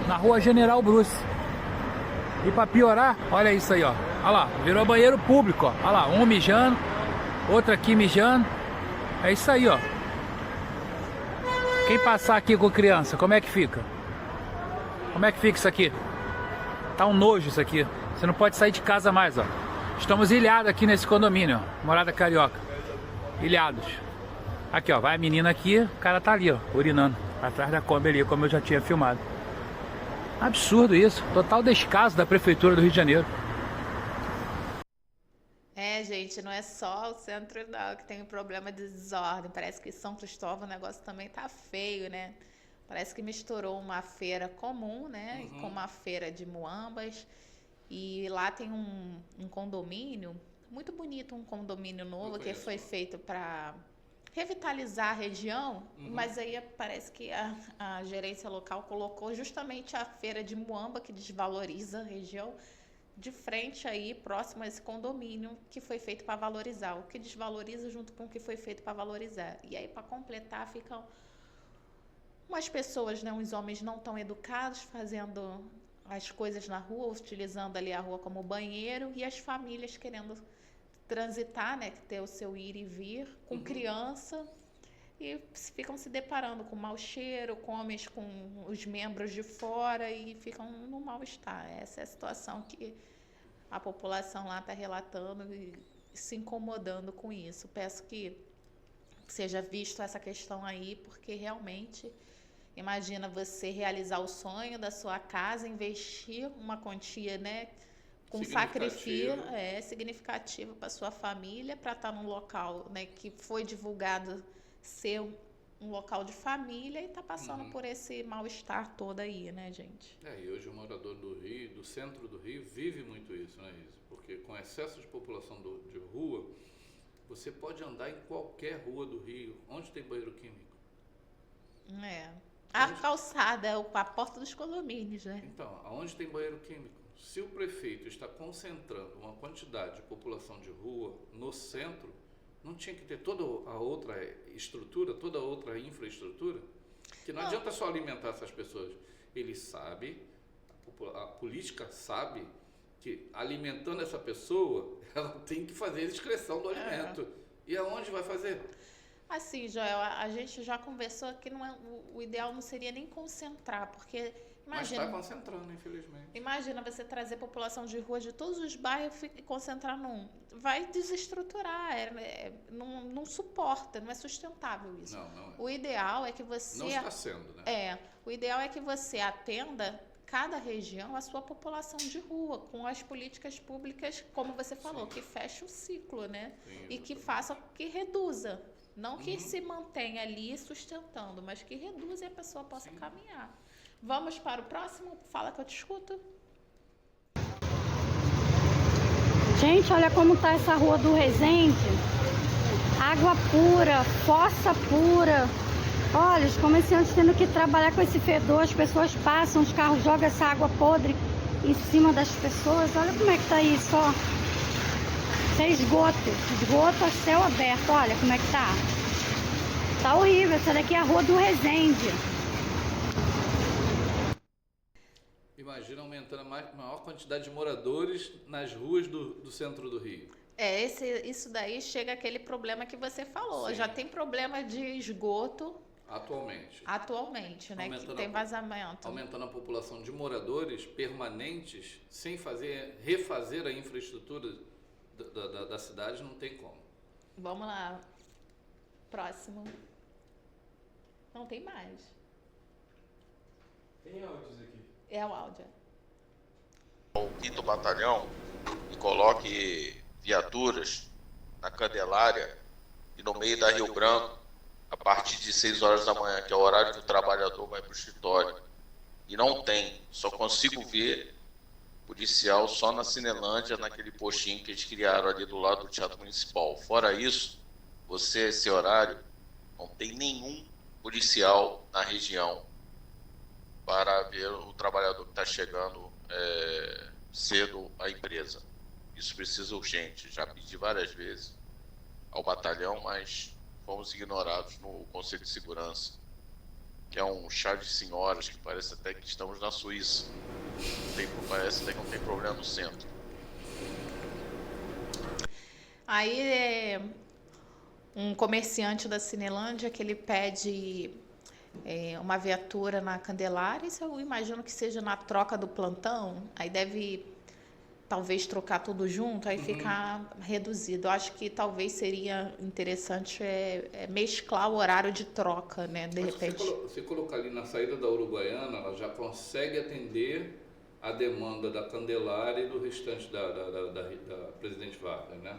na Rua General Bruce. E pra piorar, olha isso aí, ó. Olha lá, virou banheiro público, ó. Olha lá, um mijando, outro aqui mijando. É isso aí, ó. Quem passar aqui com criança, como é que fica? Como é que fica isso aqui? Tá um nojo isso aqui. Você não pode sair de casa mais, ó. Estamos ilhados aqui nesse condomínio, ó. Morada Carioca. Ilhados. Aqui, ó. Vai a menina aqui, o cara tá ali, ó, urinando. Atrás da Kombi ali, como eu já tinha filmado. Absurdo isso. Total descaso da Prefeitura do Rio de Janeiro. Gente, não é só o centro não que tem um problema de desordem. Parece que São Cristóvão o negócio também tá feio, né? Parece que misturou uma feira comum, né? Com uma feira de muambas. E lá tem um condomínio, muito bonito, um condomínio novo que foi feito para revitalizar a região, mas aí parece que a gerência local colocou justamente a feira de muamba, que desvaloriza a região, de frente aí, próximo a esse condomínio que foi feito para valorizar. O que desvaloriza junto com o que foi feito para valorizar. E aí, para completar, ficam umas pessoas, né, uns homens não tão educados, fazendo as coisas na rua, utilizando ali a rua como banheiro, e as famílias querendo transitar, né, ter o seu ir e vir, com criança, e ficam se deparando com mau cheiro, comem com os membros de fora e ficam no mal-estar. Essa é a situação que a população lá está relatando e se incomodando com isso. Peço que seja visto essa questão aí, porque realmente, imagina você realizar o sonho da sua casa, investir uma quantia, né, com sacrifício significativo para sua família, para estar num local, né, que foi divulgado ser um local de família e tá passando por esse mal-estar todo aí, né, gente? E hoje o morador do Rio, do centro do Rio, vive muito isso, né, Isa? Porque com excesso de população de rua, você pode andar em qualquer rua do Rio, onde tem banheiro químico. A calçada, a porta dos condomínios, né? Então, aonde tem banheiro químico? Se o prefeito está concentrando uma quantidade de população de rua no centro, não tinha que ter toda a outra estrutura, toda a outra infraestrutura? Que não adianta só alimentar essas pessoas. Ele sabe, a política sabe que alimentando essa pessoa, ela tem que fazer a excreção do alimento. E aonde vai fazer? Assim, Joel, a gente já conversou que o ideal não seria nem concentrar, porque imagina... Mas está concentrando, infelizmente. Imagina você trazer população de rua de todos os bairros e concentrar num. Vai desestruturar, não suporta, não é sustentável isso. Não é. O ideal é que você... Não está sendo, né? O ideal é que você atenda cada região a sua população de rua, com as políticas públicas, como você falou, que fecha o ciclo, né? Sim, e que faça, que reduza. Não que se mantenha ali sustentando, mas que reduza e a pessoa possa caminhar. Vamos para o próximo? Fala que eu te escuto. Gente, olha como tá essa rua do Resende. Água pura, fossa pura. Olha, os comerciantes tendo que trabalhar com esse fedor. As pessoas passam, os carros jogam essa água podre em cima das pessoas. Olha como é que tá isso, ó. Isso é esgoto a céu aberto. Olha como é que tá. Tá horrível. Essa daqui é a rua do Resende. Imagina aumentando a maior quantidade de moradores nas ruas do centro do Rio. Isso daí chega àquele problema que você falou. Sim. Já tem problema de esgoto atualmente, né? Que tem vazamento. Aumentando a população de moradores permanentes sem refazer a infraestrutura da cidade, não tem como. Vamos lá. Próximo. Não tem mais. Tem áudios aqui. É o áudio. O 5º Batalhão e coloque viaturas na Candelária e no meio da Rio Branco a partir de 6 horas da manhã, que é o horário que o trabalhador vai para o escritório. E não tem, só consigo ver policial só na Cinelândia, naquele postinho que eles criaram ali do lado do Teatro Municipal. Fora isso, esse horário, não tem nenhum policial na região para ver o trabalhador que está chegando cedo à empresa. Isso precisa urgente. Já pedi várias vezes ao batalhão, mas fomos ignorados no Conselho de Segurança, que é um chá de senhoras, que parece até que estamos na Suíça. Parece até que não tem problema no centro. Aí um comerciante da Cinelândia que ele pede uma viatura na Candelária, isso eu imagino que seja na troca do plantão, aí deve talvez trocar tudo junto, aí ficar reduzido. Eu acho que talvez seria interessante mesclar o horário de troca, né, de repente. Se colocar ali na saída da Uruguaiana, ela já consegue atender a demanda da Candelária e do restante da Presidente Vargas, né?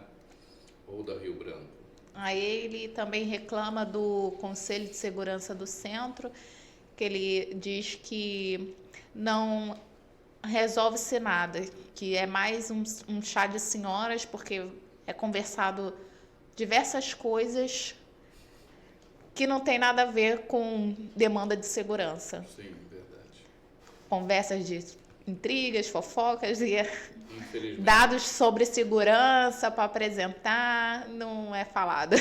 Ou da Rio Branco. Aí ele também reclama do Conselho de Segurança do Centro, que ele diz que não resolve-se nada, que é mais um chá de senhoras, porque é conversado diversas coisas que não tem nada a ver com demanda de segurança. Sim, verdade. Conversas de intrigas, fofocas e dados sobre segurança para apresentar, não é falado.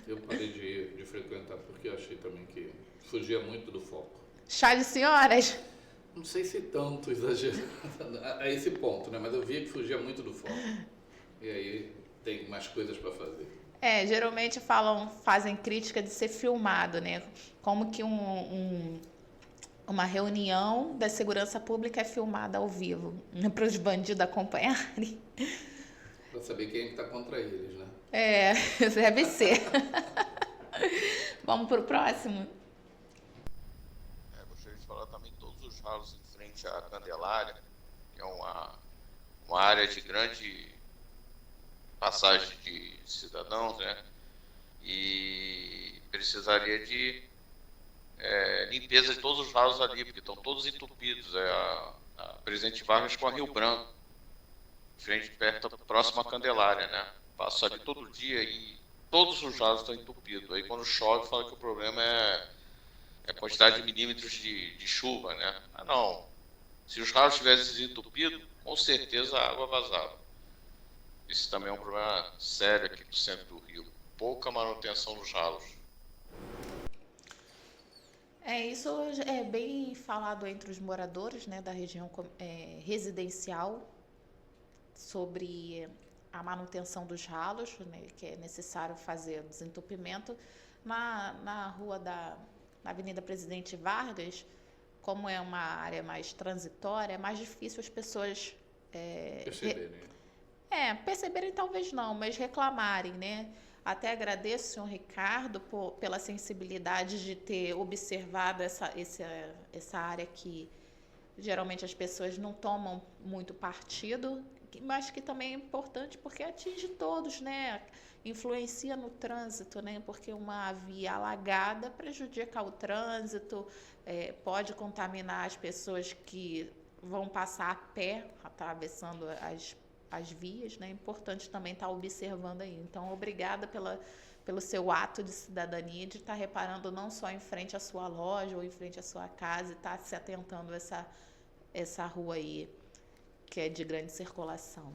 Eu parei de frequentar porque eu achei também que fugia muito do foco. Chá de senhoras? Não sei se tanto exagerado a esse ponto, né? Mas eu via que fugia muito do foco. E aí tem mais coisas para fazer. Geralmente fazem crítica de ser filmado, né? Como que uma reunião da segurança pública é filmada ao vivo, para os bandidos acompanharem. Para saber quem está contra eles, né? Deve ser. Vamos pro próximo? Gostaria de falar também de todos os ralos em frente à Candelária, que é uma área de grande passagem de cidadãos, né? E precisaria de limpeza de todos os ralos ali, porque estão todos entupidos. A Presidente Vargas com a Rio Branco, próximo à Candelária, né? Passo ali todo dia e todos os ralos estão entupidos. Aí quando chove, fala que o problema é a quantidade de milímetros de chuva, né? Não. Se os ralos tivessem desentupido, com certeza a água vazava. Isso também é um problema sério aqui do centro do Rio. Pouca manutenção dos ralos. Isso é bem falado entre os moradores, né, da região residencial, sobre a manutenção dos ralos, né, que é necessário fazer o desentupimento. Na Avenida Presidente Vargas, como é uma área mais transitória, é mais difícil as pessoas perceberem talvez não, mas reclamarem, né? Até agradeço o senhor Ricardo pela sensibilidade de ter observado essa área que geralmente as pessoas não tomam muito partido, mas que também é importante porque atinge todos, né? Influencia no trânsito, né? Porque uma via alagada prejudica o trânsito, pode contaminar as pessoas que vão passar a pé, atravessando as vias, né? É importante também estar observando aí. Então, obrigada pelo seu ato de cidadania, de estar reparando não só em frente à sua loja ou em frente à sua casa, e estar se atentando a essa rua aí, que é de grande circulação.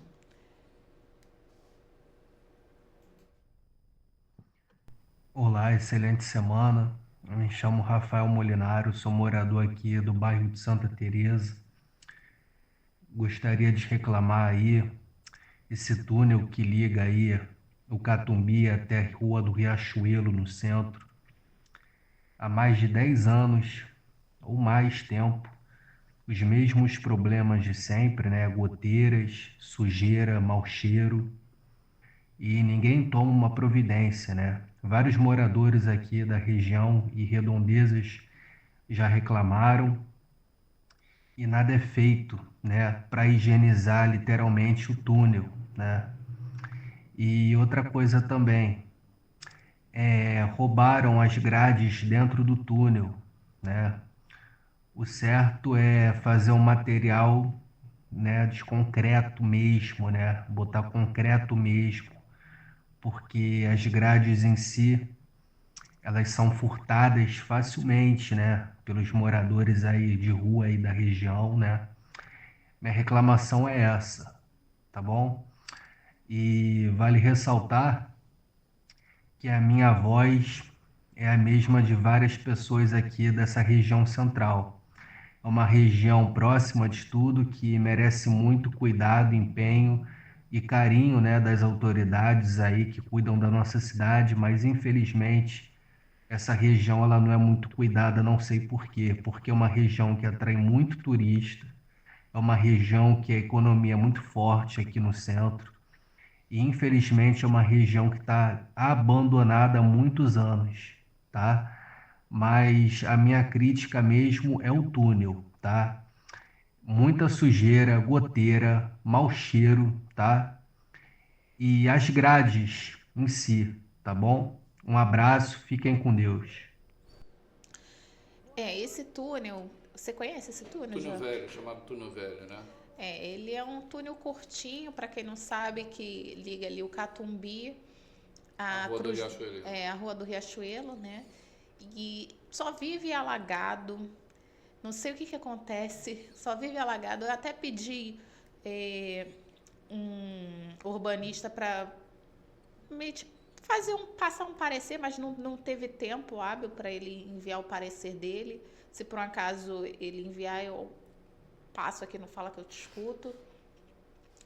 Olá, excelente semana. Eu me chamo Rafael Molinaro, sou morador aqui do bairro de Santa Teresa. Gostaria de reclamar aí esse túnel que liga aí o Catumbi até a Rua do Riachuelo, no centro. Há mais de 10 anos ou mais tempo, os mesmos problemas de sempre, né? Goteiras, sujeira, mau cheiro, e ninguém toma uma providência, né? Vários moradores aqui da região e redondezas já reclamaram e nada é feito, né, para higienizar literalmente o túnel, né? E outra coisa também, roubaram as grades dentro do túnel, né? O certo é fazer um material, né, de concreto mesmo, né? Botar concreto mesmo, porque as grades em si, elas são furtadas facilmente, né, pelos moradores aí de rua aí da região, né? Minha reclamação é essa, tá bom? E vale ressaltar que a minha voz é a mesma de várias pessoas aqui dessa região central. É uma região próxima de tudo que merece muito cuidado, empenho e carinho, né, das autoridades aí que cuidam da nossa cidade, mas infelizmente essa região ela não é muito cuidada, não sei por quê, porque é uma região que atrai muito turista, é uma região que a economia é muito forte aqui no centro e infelizmente é uma região que está abandonada há muitos anos, tá? Mas a minha crítica mesmo é o túnel, tá? Muita sujeira, goteira, mau cheiro, tá? E as grades em si, tá bom? Um abraço, fiquem com Deus. Esse túnel, você conhece esse túnel? Túnel velho, chamado túnel velho, né? Ele é um túnel curtinho, para quem não sabe, que liga ali o Catumbi a Rua do Riachuelo. A Rua do Riachuelo, né? E só vive alagado. Não sei o que acontece, só vive alagado. Eu até pedi um urbanista para passar um parecer, mas não teve tempo hábil para ele enviar o parecer dele. Se por um acaso ele enviar, eu passo aqui no Fala que eu te escuto.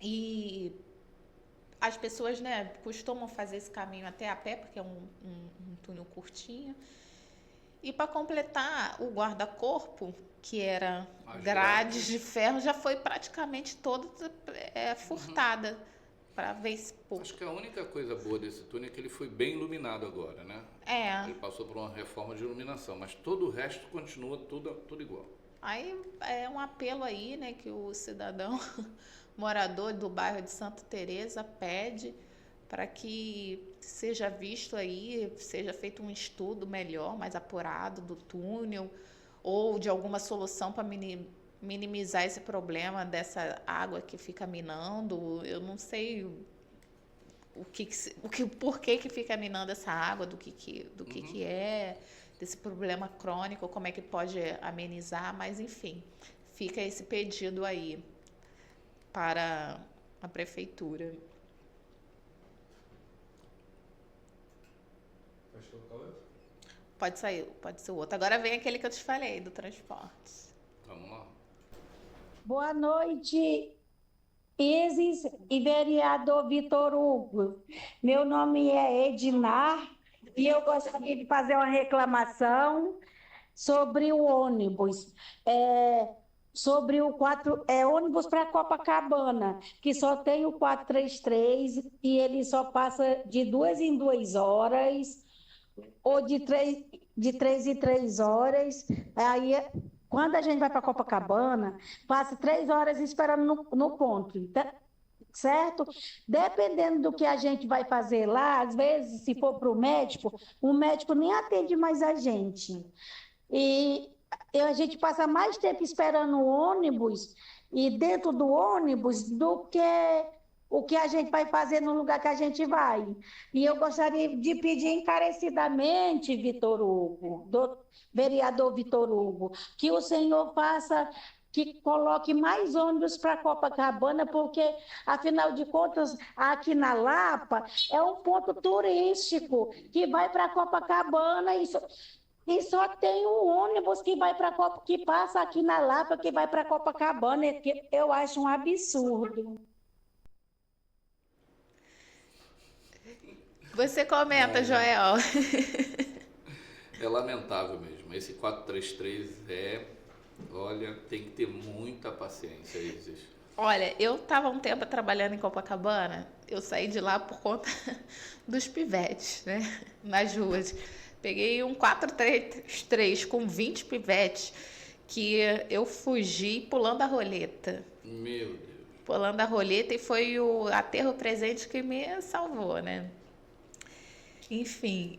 E as pessoas, né, costumam fazer esse caminho até a pé, porque é um túnel curtinho. E para completar, o guarda-corpo, que era grades de ferro, já foi praticamente toda furtada. Para ver se... Acho que a única coisa boa desse túnel é que ele foi bem iluminado agora, né? Ele passou por uma reforma de iluminação, mas todo o resto continua tudo igual. Aí é um apelo aí, né, que o cidadão morador do bairro de Santa Teresa pede para que seja visto aí, seja feito um estudo melhor, mais apurado do túnel, ou de alguma solução para minimizar esse problema dessa água que fica minando. Eu não sei porquê que fica minando essa água, do que é, desse problema crônico, como é que pode amenizar, mas enfim, fica esse pedido aí para a prefeitura. Pode ser o outro. Agora vem aquele que eu te falei, do transporte. Vamos lá. Boa noite, Isis e vereador Vitor Hugo. Meu nome é Ednar e eu gostaria de fazer uma reclamação sobre o ônibus. Sobre o ônibus para Copacabana, que só tem o 433 e ele só passa de 2 em 2 horas, ou de 3 em 3 horas. Aí, quando a gente vai para Copacabana, passa 3 horas esperando no ponto, certo? Dependendo do que a gente vai fazer lá, às vezes, se for para o médico nem atende mais a gente. E a gente passa mais tempo esperando o ônibus e dentro do ônibus do que o que a gente vai fazer no lugar que a gente vai. E eu gostaria de pedir encarecidamente, Vitor Hugo, vereador Vitor Hugo, que o senhor que coloque mais ônibus para Copacabana, porque, afinal de contas, aqui na Lapa é um ponto turístico que vai para Copacabana e só tem um ônibus que passa aqui na Lapa, que vai para Copacabana, que eu acho um absurdo. Você comenta, Joel. É lamentável mesmo. Esse 433 olha, tem que ter muita paciência, Isis. Olha, eu estava um tempo trabalhando em Copacabana, eu saí de lá por conta dos pivetes, né, nas ruas. Peguei um 433 com 20 pivetes que eu fugi pulando a roleta. Meu Deus. Pulando a roleta, e foi o aterro presente que me salvou, né? Enfim,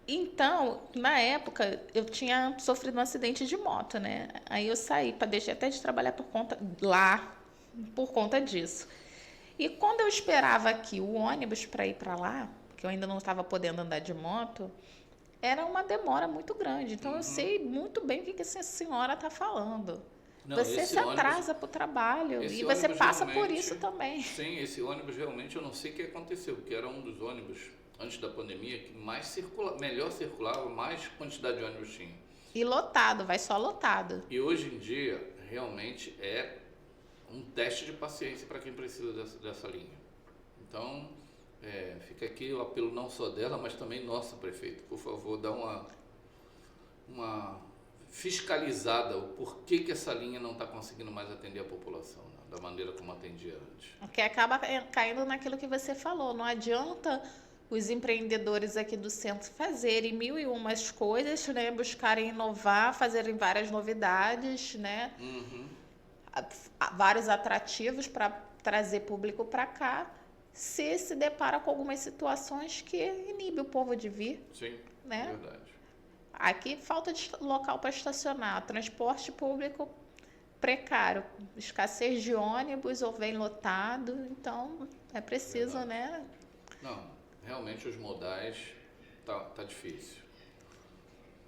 então, na época, eu tinha sofrido um acidente de moto, né? Aí eu saí, deixei até de trabalhar por conta disso. E quando eu esperava aqui o ônibus para ir para lá, que eu ainda não estava podendo andar de moto, era uma demora muito grande. Então, eu sei muito bem o que essa senhora está falando. Não, você se atrasa para o trabalho e você passa por isso também. Sim, esse ônibus realmente eu não sei o que aconteceu, porque era um dos ônibus, antes da pandemia, que melhor circulava, mais quantidade de ônibus tinha. E lotado, vai só lotado. E hoje em dia, realmente é um teste de paciência para quem precisa dessa linha. Então, fica aqui o apelo não só dela, mas também nosso prefeito. Por favor, dá uma fiscalizada o porquê que essa linha não está conseguindo mais atender a população, né, da maneira como atendia antes. Porque acaba caindo naquilo que você falou. Não adianta os empreendedores aqui do centro fazerem 1001 coisas, né, buscarem inovar, fazerem várias novidades, né, vários atrativos para trazer público para cá, se depara com algumas situações que inibe o povo de vir. Sim, né? Verdade. Aqui falta de local para estacionar, transporte público precário, escassez de ônibus ou vem lotado, então é preciso, né? Não, realmente os modais tá difícil.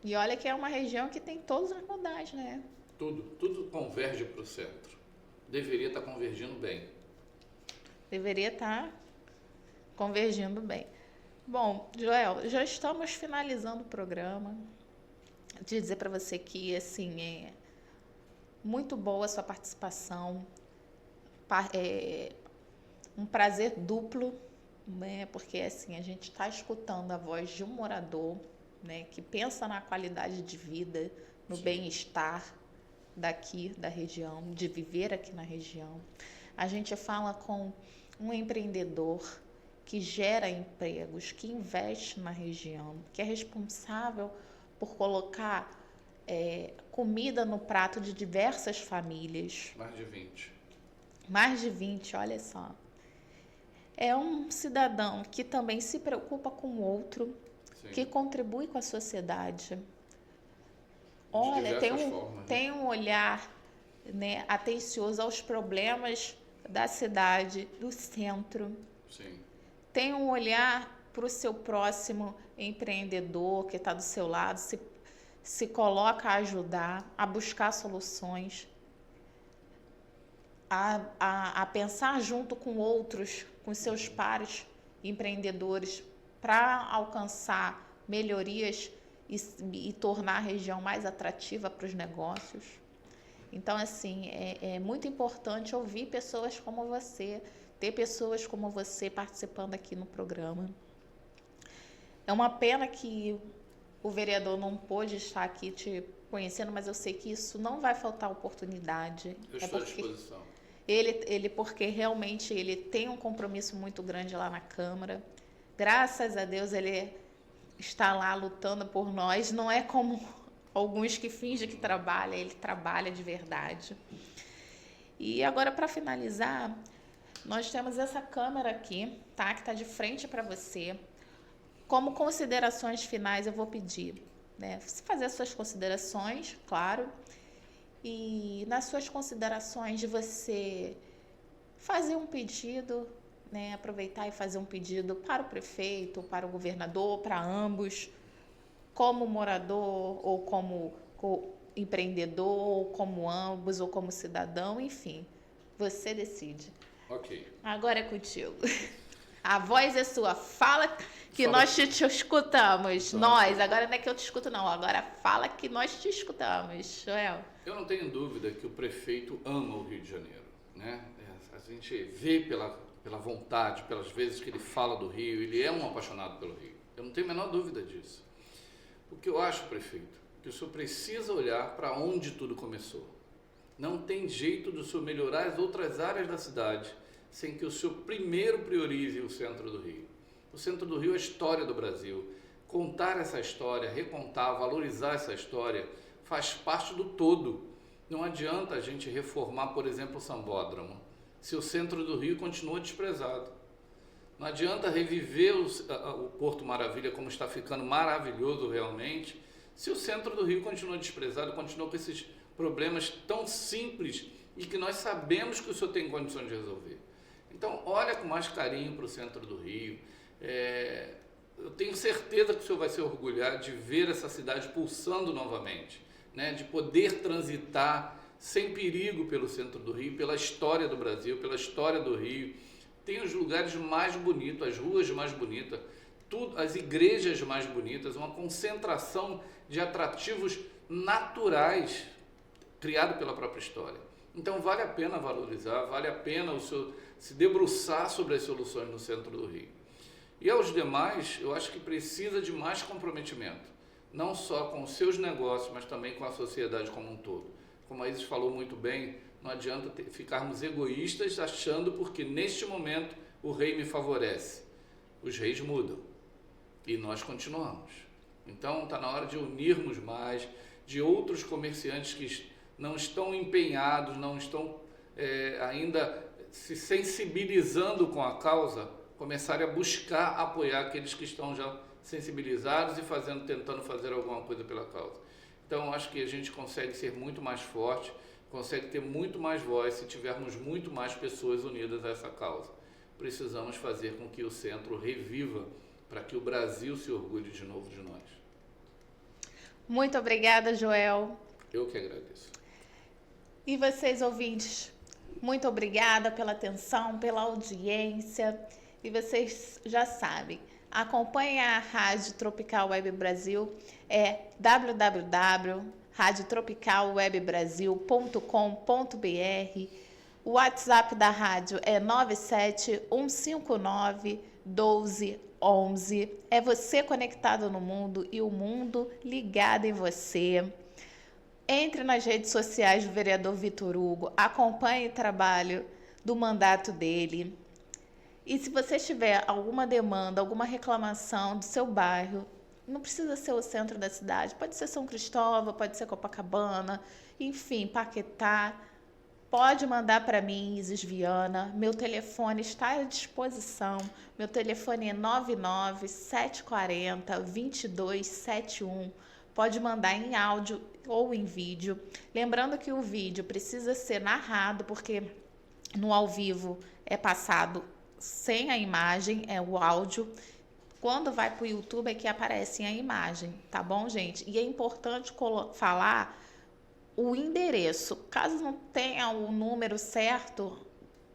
E olha que é uma região que tem todos os modais, né? Tudo converge para o centro. Deveria estar convergindo bem. Deveria estar convergindo bem. Bom, Joel, já estamos finalizando o programa. De dizer para você que, assim, é muito boa a sua participação, um prazer duplo, né? Porque assim, a gente está escutando a voz de um morador, né, que pensa na qualidade de vida, no bem-estar daqui da região, de viver aqui na região. A gente fala com um empreendedor que gera empregos, que investe na região, que é responsável por colocar comida no prato de diversas famílias. Mais de 20. Mais de 20, olha só. É um cidadão que também se preocupa com o outro, sim, que contribui com a sociedade. Olha, tem um olhar, né, atencioso aos problemas da cidade, do centro. Sim. Tem um olhar para o seu próximo empreendedor que está do seu lado, se coloca a ajudar, a buscar soluções, a pensar junto com outros, com seus pares empreendedores, para alcançar melhorias e tornar a região mais atrativa para os negócios. Então, assim, é muito importante ouvir pessoas como você, ter pessoas como você participando aqui no programa. É uma pena que o vereador não pôde estar aqui te conhecendo, mas eu sei que isso não vai faltar oportunidade. Eu estou à disposição. Porque realmente ele tem um compromisso muito grande lá na Câmara. Graças a Deus ele está lá lutando por nós. Não é como alguns que fingem que trabalha, ele trabalha de verdade. E agora, para finalizar, nós temos essa câmera aqui, tá? Que está de frente para você. Como considerações finais, eu vou pedir, né, você fazer as suas considerações, claro, e nas suas considerações de você fazer um pedido, né, aproveitar e fazer um pedido para o prefeito, para o governador, para ambos, como morador ou como empreendedor, ou como ambos, ou como cidadão, enfim, você decide. Ok. Agora é contigo. A voz é sua. Fala que nós te escutamos. Então, nós. Agora não é que eu te escuto, não. Agora fala que nós te escutamos. Joel. Eu não tenho dúvida que o prefeito ama o Rio de Janeiro, né? A gente vê pela vontade, pelas vezes que ele fala do Rio, ele é um apaixonado pelo Rio. Eu não tenho a menor dúvida disso. O que eu acho, prefeito, que o senhor precisa olhar para onde tudo começou. Não tem jeito do senhor melhorar as outras áreas da cidade sem que o senhor primeiro priorize o centro do Rio. O centro do Rio é a história do Brasil. Contar essa história, recontar, valorizar essa história faz parte do todo. Não adianta a gente reformar, por exemplo, o Sambódromo, se o centro do Rio continua desprezado. Não adianta reviver o Porto Maravilha, como está ficando maravilhoso realmente, se o centro do Rio continua desprezado, continua com esses problemas tão simples e que nós sabemos que o senhor tem condições de resolver. Então, olha com mais carinho para o centro do Rio. Eu tenho certeza que o senhor vai se orgulhar de ver essa cidade pulsando novamente, né? De poder transitar sem perigo pelo centro do Rio, pela história do Brasil, pela história do Rio. Tem os lugares mais bonitos, as ruas mais bonitas, as igrejas mais bonitas, uma concentração de atrativos naturais criado pela própria história. Então, vale a pena valorizar, vale a pena o senhor se debruçar sobre as soluções no centro do Rio. E aos demais, eu acho que precisa de mais comprometimento, não só com os seus negócios, mas também com a sociedade como um todo. Como a Isis falou muito bem, não adianta ficarmos egoístas achando porque neste momento o rei me favorece. Os reis mudam e nós continuamos. Então está na hora de unirmos mais, de outros comerciantes que não estão empenhados, não estão ainda se sensibilizando com a causa, começarem a buscar apoiar aqueles que estão já sensibilizados e tentando fazer alguma coisa pela causa. Então, acho que a gente consegue ser muito mais forte, consegue ter muito mais voz se tivermos muito mais pessoas unidas a essa causa. Precisamos fazer com que o centro reviva para que o Brasil se orgulhe de novo de nós. Muito obrigada, Joel. Eu que agradeço. E vocês, ouvintes, muito obrigada pela atenção, pela audiência. E vocês já sabem, acompanhe a Rádio Tropical Web Brasil, www.radiotropicalwebbrasil.com.br. O WhatsApp da rádio é 971591211. É você conectado no mundo e o mundo ligado em você. Entre nas redes sociais do vereador Vitor Hugo, acompanhe o trabalho do mandato dele. E se você tiver alguma demanda, alguma reclamação do seu bairro, não precisa ser o centro da cidade, pode ser São Cristóvão, pode ser Copacabana, enfim, Paquetá, pode mandar para mim, Isis Viana. Meu telefone está à disposição. Meu telefone é 99740-2271. Pode mandar em áudio ou em vídeo. Lembrando que o vídeo precisa ser narrado, porque no ao vivo é passado sem a imagem, é o áudio. Quando vai para o YouTube é que aparece a imagem, tá bom, gente? E é importante falar o endereço. Caso não tenha o número certo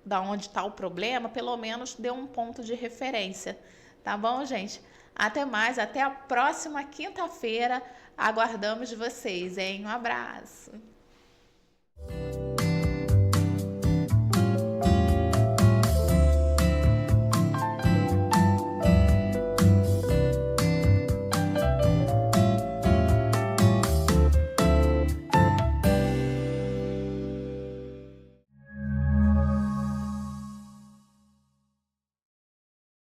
da onde está o problema, pelo menos dê um ponto de referência, tá bom, gente? Até mais, até a próxima quinta-feira. Aguardamos vocês, hein? Um abraço.